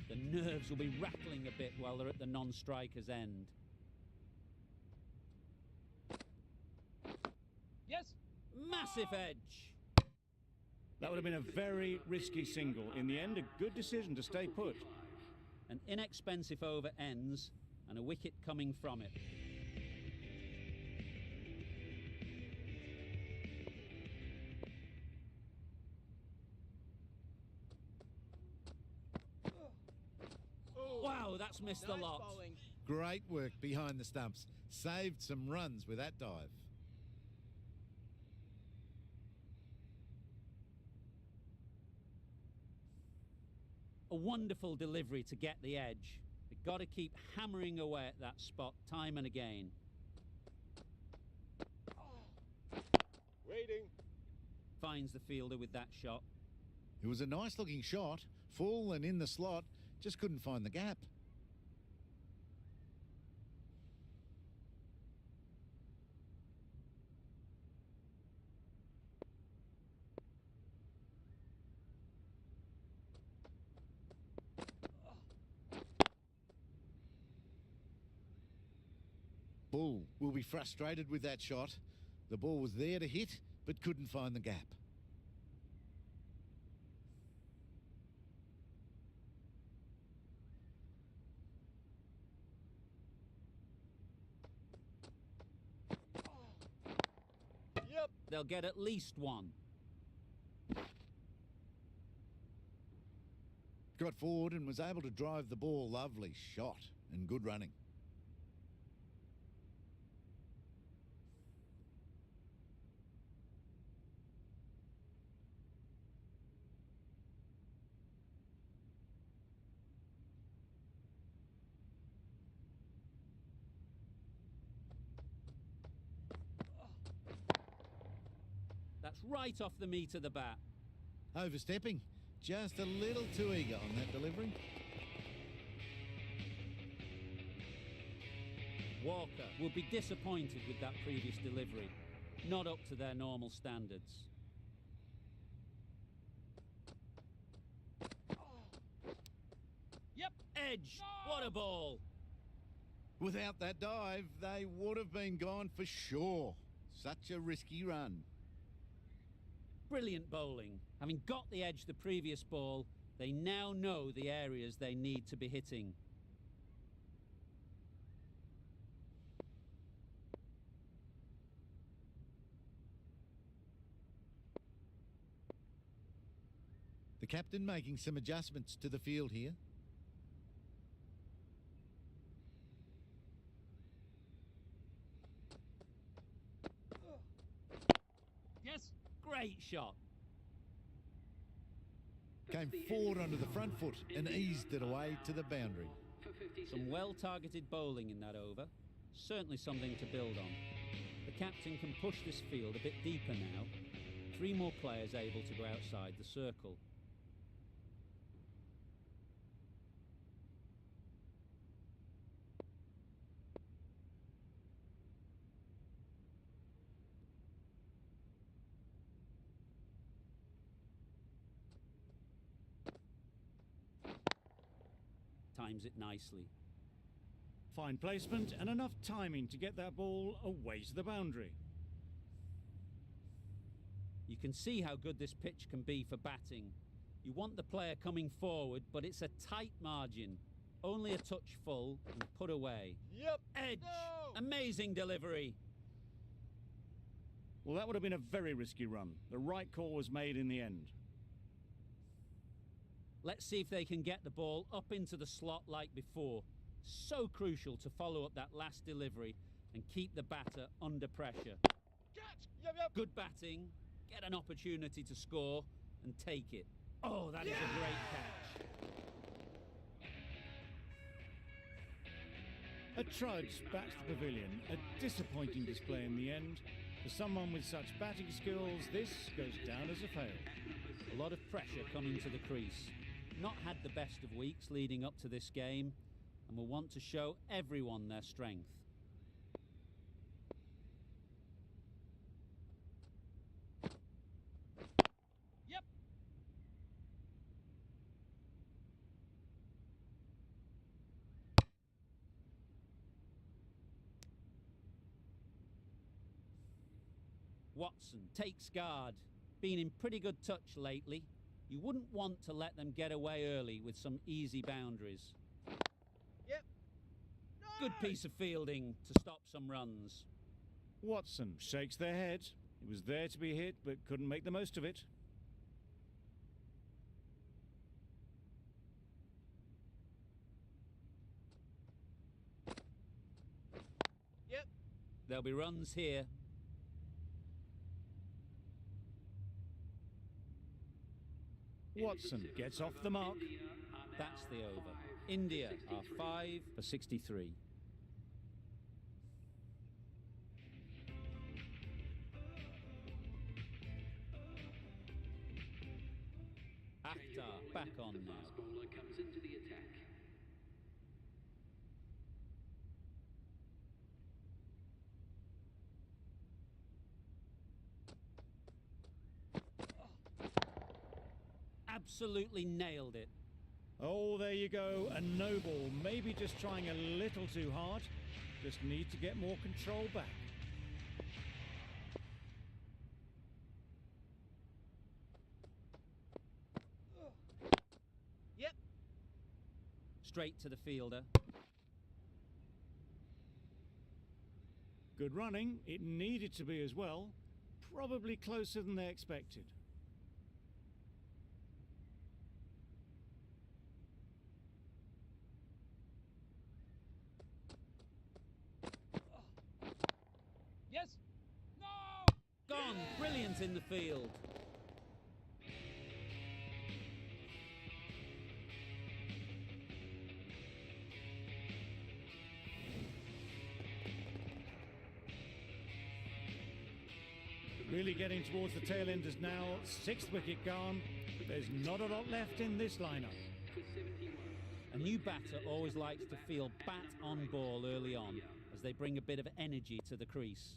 S1: The nerves will be rattling a bit while they're at the non-striker's end.
S3: Yes.
S1: Massive edge.
S2: That would have been a very risky single. In the end, a good decision to stay put.
S1: An inexpensive over ends and a wicket coming from it. Wow, that's missed a lot.
S3: Bowling.
S5: Great work behind the stumps. Saved some runs with that dive.
S1: A wonderful delivery to get the edge. They've got to keep hammering away at that spot time and again.
S3: Waiting.
S1: Finds the fielder with that shot.
S5: It was a nice looking shot, full and in the slot, just couldn't find the gap. Bull will be frustrated with that shot. The ball was there to hit, but couldn't find the gap.
S3: Yep.
S1: They'll get at least one.
S5: Got forward and was able to drive the ball. Lovely shot and good running.
S1: That's right off the meat of the bat.
S5: Overstepping. Just a little too eager on that delivery.
S1: Walker will be disappointed with that previous delivery. Not up to their normal standards.
S3: Yep.
S1: Edge! What a ball!
S5: Without that dive, they would have been gone for sure. Such a risky run.
S1: Brilliant bowling. Having got the edge the previous ball, they now know the areas they need to be hitting.
S5: The captain making some adjustments to the field here.
S3: Yes.
S1: Great shot.
S5: Came forward onto the front foot and eased it away to the boundary.
S1: Some well-targeted bowling in that over. Certainly something to build on. The captain can push this field a bit deeper now. 3 more players able to go outside the circle. Times it nicely.
S2: Fine placement and enough timing to get that ball away to the boundary.
S1: You can see how good this pitch can be for batting. You want the player coming forward, but it's a tight margin. Only a touch full and put away.
S3: Yep.
S1: Edge!
S3: No.
S1: Amazing delivery.
S2: Well, that would have been a very risky run. The right call was made in the end.
S1: Let's see if they can get the ball up into the slot like before. So crucial to follow up that last delivery and keep the batter under pressure.
S3: Catch. Yep, yep.
S1: Good batting, get an opportunity to score and take it. Oh, that is a great catch.
S2: A trudge back to the pavilion. A disappointing display in the end. For someone with such batting skills, this goes down as a fail.
S1: A lot of pressure coming to the crease. Not had the best of weeks leading up to this game and will want to show everyone their strength.
S3: Yep.
S1: Watson takes guard. Been in pretty good touch lately. You wouldn't want to let them get away early with some easy boundaries.
S3: Yep. No.
S1: Good piece of fielding to stop some runs.
S2: Watson shakes their head. It was there to be hit, but couldn't make the most of it.
S3: Yep.
S1: There'll be runs here.
S2: Watson gets off the mark.
S1: That's the over. India are 5 for 63. Akhtar back on now.
S6: Fast bowler comes into the attack.
S1: Absolutely nailed it.
S2: Oh, there you go. A no ball. Maybe just trying a little too hard. Just need to get more control back.
S3: Yep.
S1: Straight to the fielder.
S2: Good running. It needed to be as well. Probably closer than they expected.
S3: Yes. No.
S1: Gone. Brilliant in the field.
S2: Really getting towards the tail enders now. 6th wicket gone. There's not a lot left in this lineup.
S1: A new batter always likes to feel bat on ball early on, as they bring a bit of energy to the crease.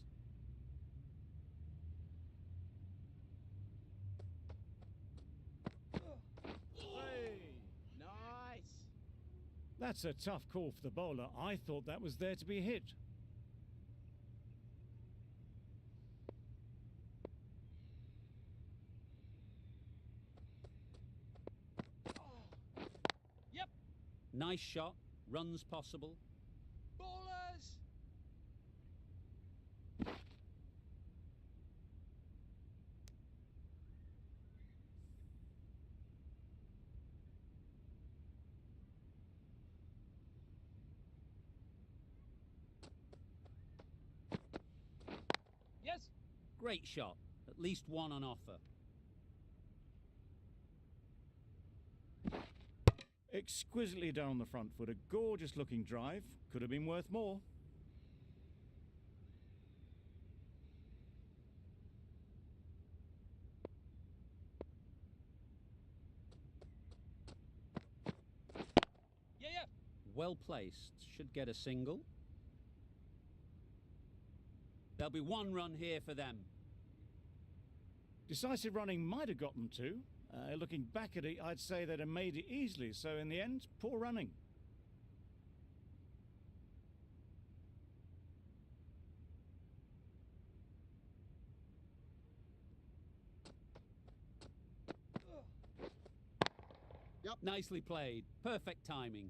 S3: Nice.
S2: That's a tough call for the bowler. I thought that was there to be hit.
S3: Yep.
S1: Nice shot, runs possible.
S3: Ballers. Yes.
S1: Great shot, at least one on offer.
S2: Exquisitely done on the front foot. A gorgeous looking drive. Could have been worth more.
S3: Yeah.
S1: Well placed, should get a single. There'll be one run here for them.
S2: Decisive running might have got them two. Looking back at it, I'd say they'd have made it easily. So in the end, poor running.
S1: Yep. Nicely played. Perfect timing.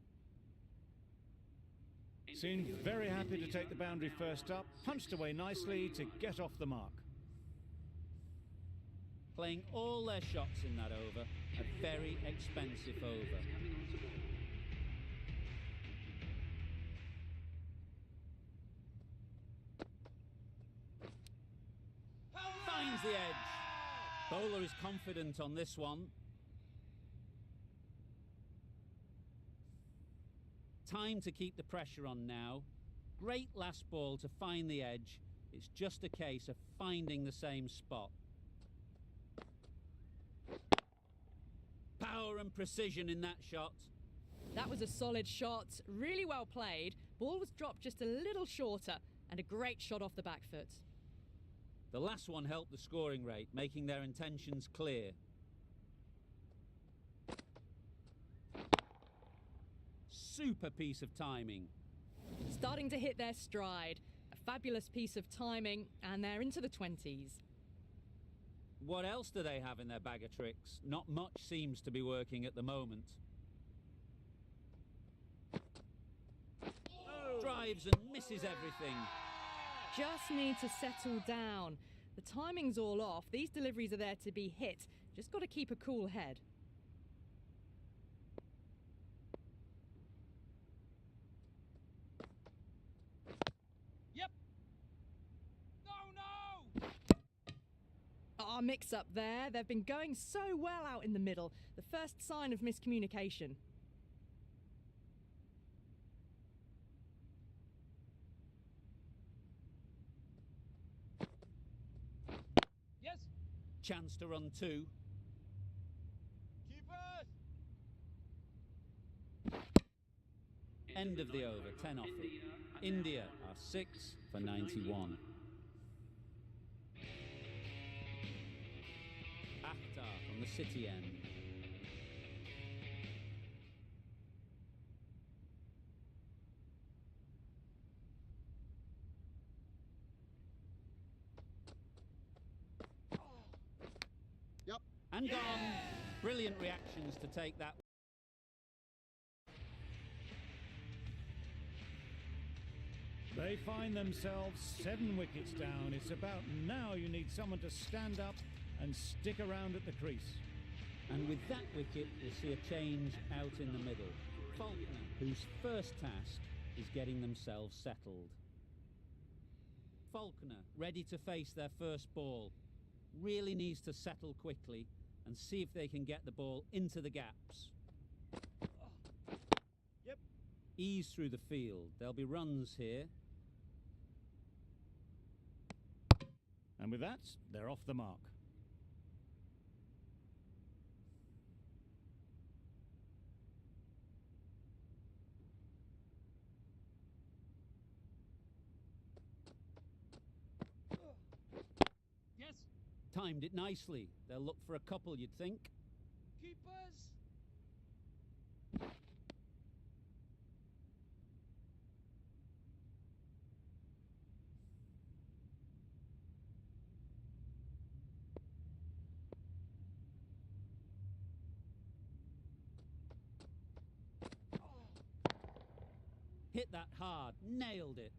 S2: Seemed very happy to take the boundary first up. Punched away nicely to get off the mark.
S1: Playing all their shots in that over. A very expensive over. Finds the edge. Bowler is confident on this one. Time to keep the pressure on now. Great last ball to find the edge. It's just a case of finding the same spot. Power and precision in that shot.
S7: That was a solid shot, really well played. Ball was dropped just a little shorter, and a great shot off the back foot.
S1: The last one helped the scoring rate, making their intentions clear. Super piece of timing.
S7: Starting to hit their stride. A fabulous piece of timing, and they're into the 20s.
S1: What else do they have in their bag of tricks? Not much seems to be working at the moment. Drives and misses everything.
S7: Just need to settle down. The timing's all off. These deliveries are there to be hit. Just got to keep a cool head.
S3: Yep. No.
S7: Our mix-up there. They've been going so well out in the middle. The first sign of miscommunication.
S3: Yes.
S1: Chance to run two.
S3: Keepers.
S1: End of the over, 10 off it. India are 6 for 91. Akhtar from the city end.
S5: Yep.
S1: And gone. Brilliant reactions to take that.
S2: They find themselves 7 wickets down. It's about now you need someone to stand up and stick around at the crease.
S1: And with that wicket, we'll see a change out in the middle. Faulkner, whose first task is getting themselves settled. Faulkner, ready to face their first ball, really needs to settle quickly and see if they can get the ball into the gaps.
S3: Yep.
S1: Ease through the field. There'll be runs here.
S2: And with that, they're off the mark.
S1: Timed it nicely. They'll look for a couple, you'd think.
S3: Keepers.
S1: Hit that hard. Nailed it.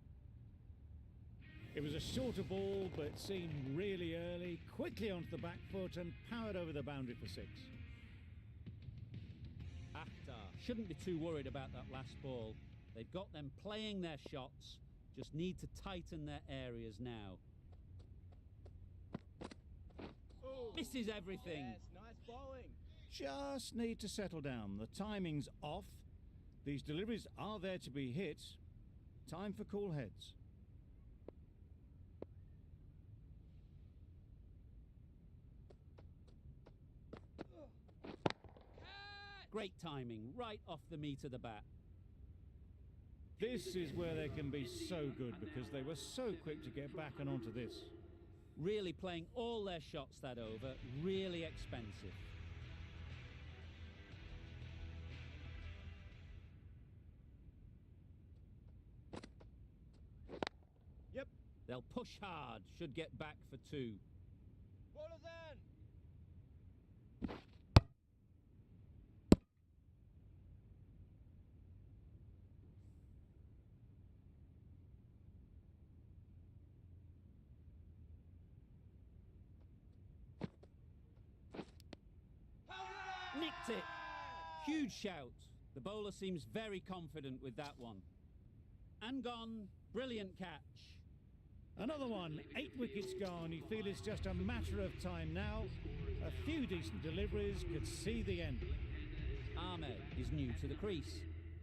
S2: It was a shorter ball, but seen really early, quickly onto the back foot and powered over the boundary for 6.
S1: Akhtar shouldn't be too worried about that last ball. They've got them playing their shots, just need to tighten their areas now. Misses everything.
S3: Yes, nice bowling.
S2: Just need to settle down. The timing's off. These deliveries are there to be hit. Time for cool heads.
S1: Great timing, right off the meat of the bat.
S2: This is where they can be so good because they were so quick to get back and onto this.
S1: Really playing all their shots that over, really expensive.
S3: Yep.
S1: They'll push hard, should get back for 2.
S3: Bowlers in.
S1: Nicked it. Huge shout. The bowler seems very confident with that one. And gone. Brilliant catch.
S2: Another one, 8 wickets gone. You feel it's just a matter of time now. A few decent deliveries could see the end.
S1: Ahmed is new to the crease.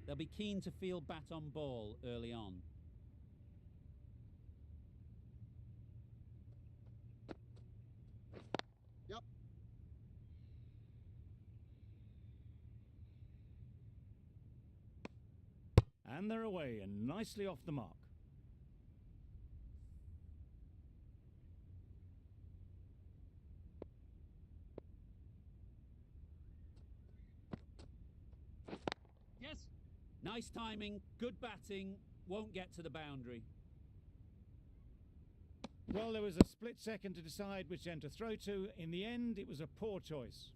S1: They'll be keen to feel bat on ball early on.
S3: Yep.
S2: And they're away and nicely off the mark.
S3: Yes.
S1: Nice timing, good batting, won't get to the boundary.
S2: Well, there was a split second to decide which end to throw to. In the end, it was a poor choice.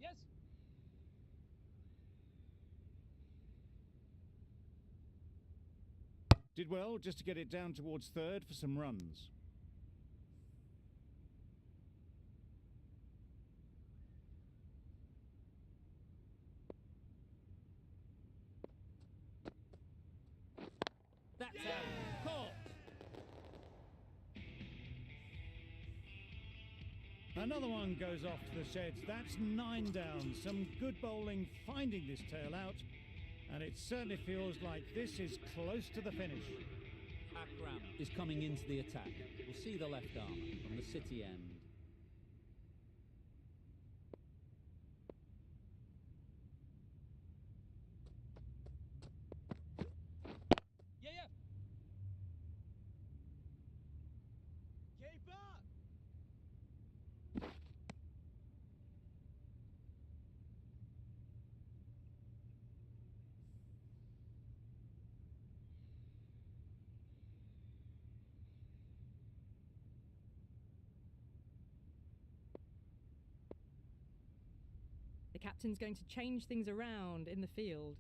S3: Yes.
S2: Did well just to get it down towards third for some runs.
S1: That's out. Caught.
S2: Another one goes off to the sheds. That's 9 down. Some good bowling finding this tail out. And it certainly feels like this is close to the finish.
S1: Akram is coming into the attack. We'll see the left arm from the city end.
S3: Yeah, yeah. Keeper.
S7: The captain's going to change things around in the field.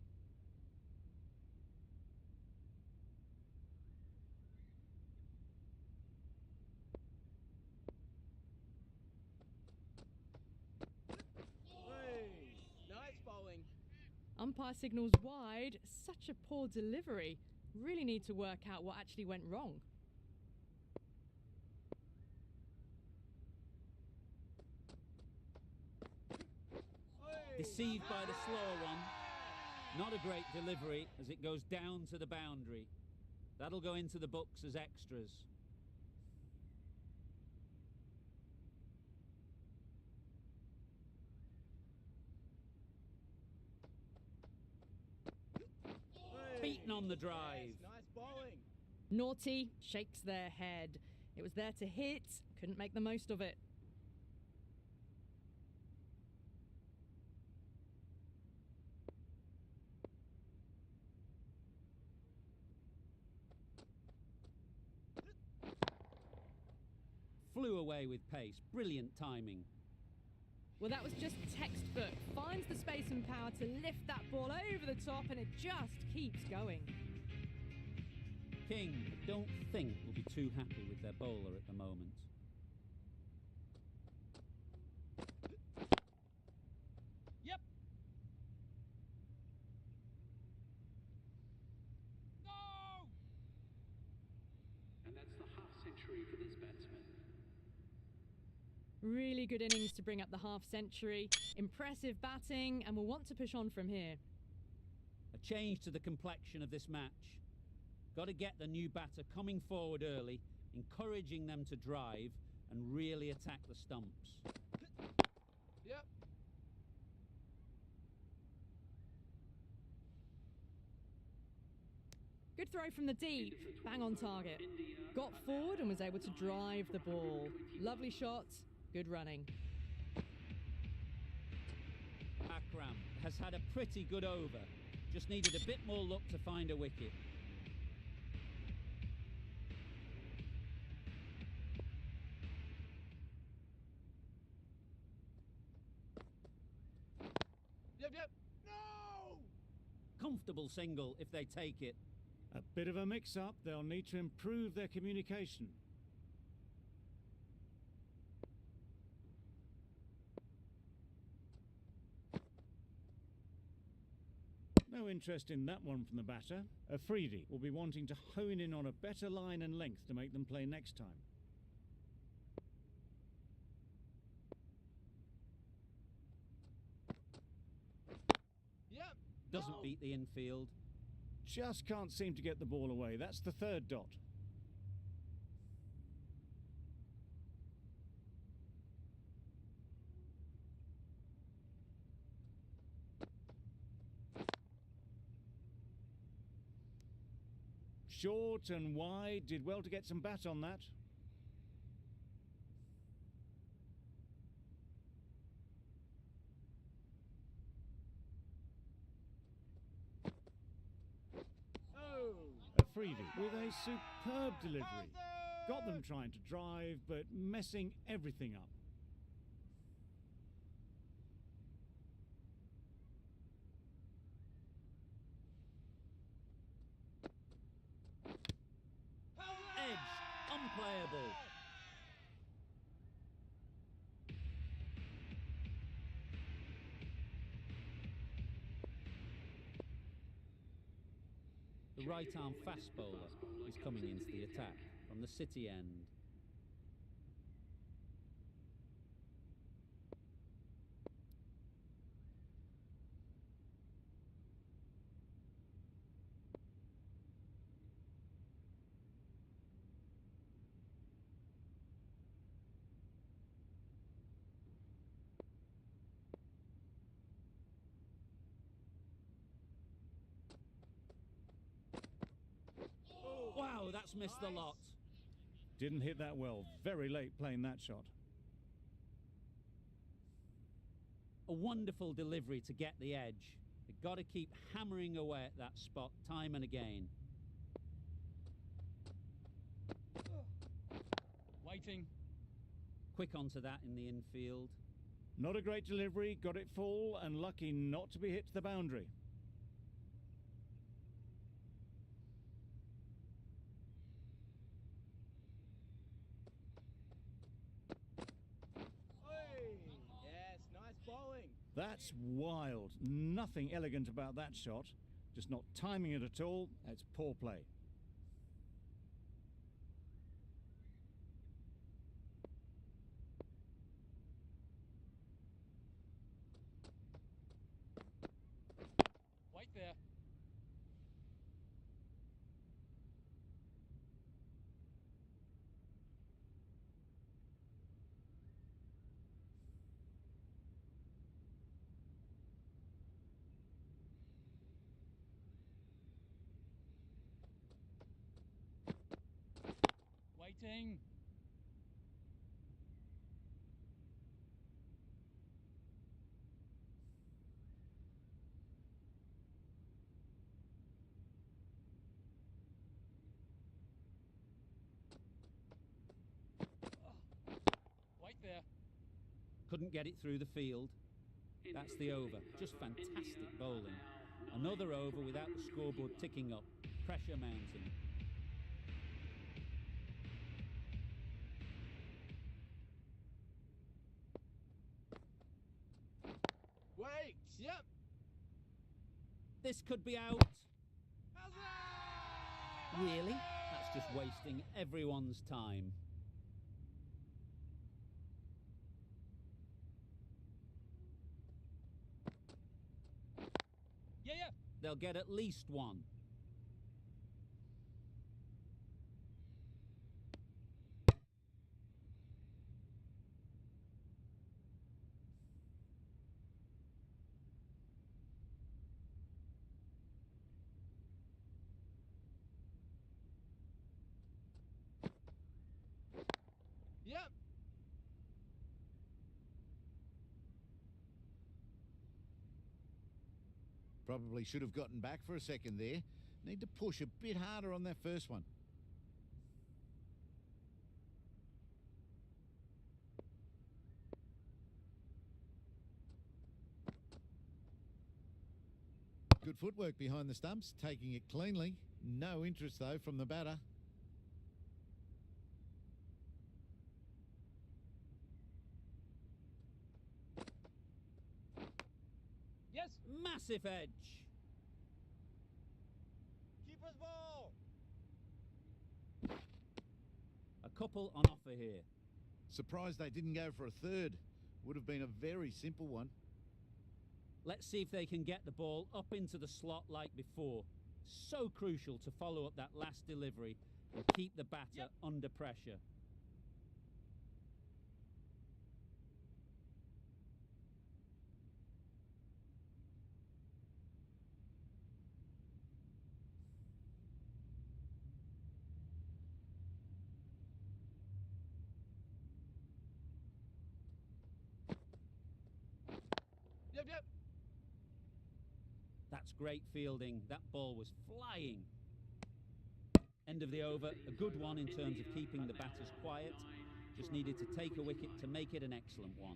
S3: Hey, nice bowling.
S7: Umpire signals wide. Such a poor delivery. Really need to work out what actually went wrong.
S1: Deceived by the slower one. Not a great delivery as it goes down to the boundary. That'll go into the books as extras. on the drive.
S3: Yes, nice bowling.
S7: Naughty shakes their head. It was there to hit, couldn't make the most of it.
S1: Flew away with pace. Brilliant timing.
S7: Well, that was just textbook. Finds the space and power to lift that ball over the top, and it just keeps going.
S1: King, I don't think, will be too happy with their bowler at the moment.
S3: Yep. No!
S6: And that's the half century for this batsman.
S7: Really good innings to bring up the half century. Impressive batting, and will want to push on from here.
S1: A change to the complexion of this match. Got to get the new batter coming forward early, encouraging them to drive and really attack the stumps.
S3: Yep.
S7: Good throw from the deep, bang on target. Got forward and was able to drive the ball. Lovely shot, good running.
S1: Akram has had a pretty good over. Just needed a bit more luck to find a wicket.
S3: Yep. No!
S1: Comfortable single if they take it.
S2: A bit of a mix-up. They'll need to improve their communication. No interest in that one from the batter. Afridi will be wanting to hone in on a better line and length to make them play next time.
S3: Yep.
S1: Doesn't
S3: No!
S1: beat the infield.
S2: Just can't seem to get the ball away. That's the third dot. Short and wide. Did well to get some bat on that.
S3: Oh!
S2: Afridi with a superb delivery. Got them trying to drive, but messing everything up.
S1: Edge, unplayable. The right-arm fast bowler is coming into the attack from the City end. Wow, that's missed the lot.
S2: Didn't hit that well. Very late playing that shot.
S1: A wonderful delivery to get the edge. They've got to keep hammering away at that spot time and again.
S3: Waiting.
S1: Quick onto that in the infield.
S2: Not a great delivery. Got it full and lucky not to be hit to the boundary.
S3: Yes, nice bowling.
S2: That's wild. Nothing elegant about that shot. Just not timing it at all. It's poor play.
S3: Wait there. Waiting. Wait there.
S1: Couldn't get it through the field. That's the over. Just fantastic bowling. Another over without the scoreboard ticking up. Pressure mounting.
S3: Wait. Yep.
S1: This could be out.
S3: Huzzah!
S1: Really? That's just wasting everyone's time.
S3: Yeah, yeah.
S1: They'll get at least one.
S3: Yep.
S5: Probably should have gotten back for a second there. Need to push a bit harder on that first one. Good footwork behind the stumps, taking it cleanly. No interest, though, from the batter.
S3: Yes.
S1: Massive edge.
S3: Keeper's ball.
S1: A couple on offer here.
S5: Surprised they didn't go for a third. Would have been a very simple one.
S1: Let's see if they can get the ball up into the slot like before. So crucial to follow up that last delivery and keep the batter under pressure.
S3: Yep, yep.
S1: That's great fielding. That ball was flying. End of the over. A good one in terms of keeping the batters quiet. Just needed to take a wicket to make it an excellent one.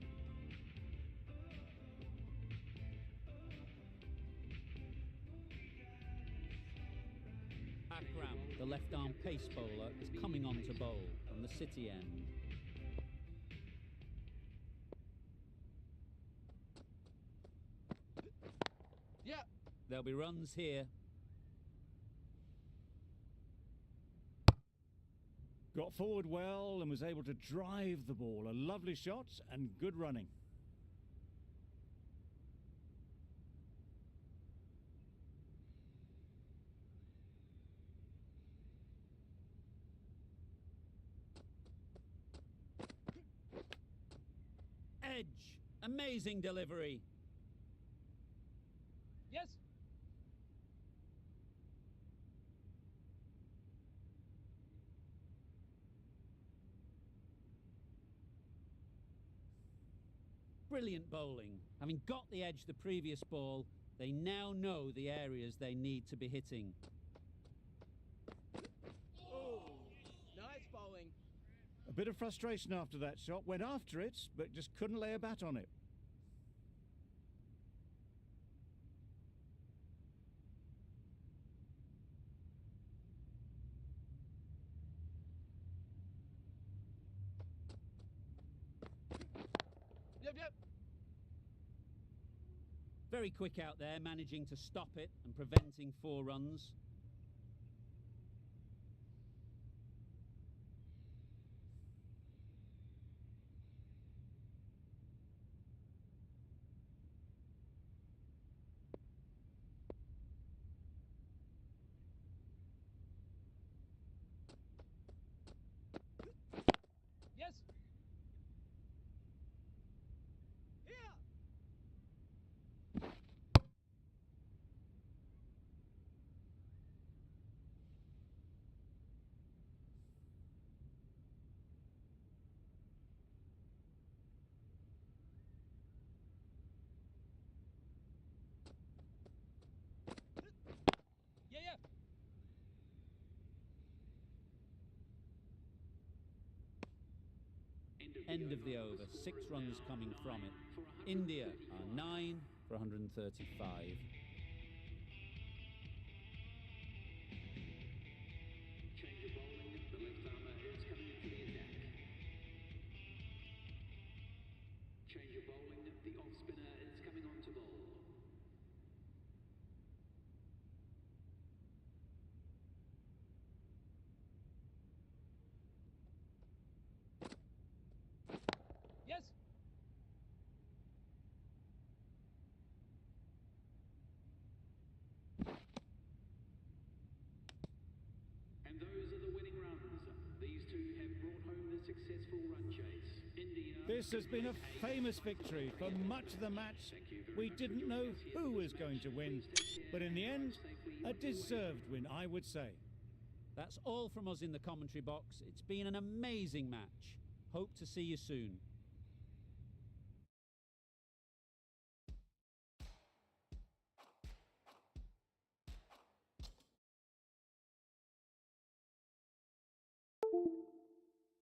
S1: Akram, the left-arm pace bowler, is coming on to bowl from the City end.
S3: Yeah.
S1: There'll be runs here.
S2: Got forward well and was able to drive the ball. A lovely shot and good running.
S1: Edge. Amazing delivery.
S3: Yes.
S1: Brilliant bowling. Having got the edge the previous ball, they now know the areas they need to be hitting.
S3: Oh, nice bowling.
S2: A bit of frustration after that shot. Went after it, but just couldn't lay a bat on it.
S3: Yep, yep.
S1: Very quick out there, managing to stop it and preventing 4 runs.
S3: Yes. Here.
S1: End of the over, 6 runs coming from it. India are 9 for 135.
S6: Change of bowling. The left armour is coming into the attack. Change of bowling. The off spinner is coming on to bowl.
S3: Yes.
S6: And those are the winning runs. These two have brought home the successful run chase. India.
S2: This has been a famous victory. For much of the match, we didn't know who was going to win, but in the end, a deserved win, I would say.
S1: That's all from us in the commentary box. It's been an amazing match. Hope to see you soon.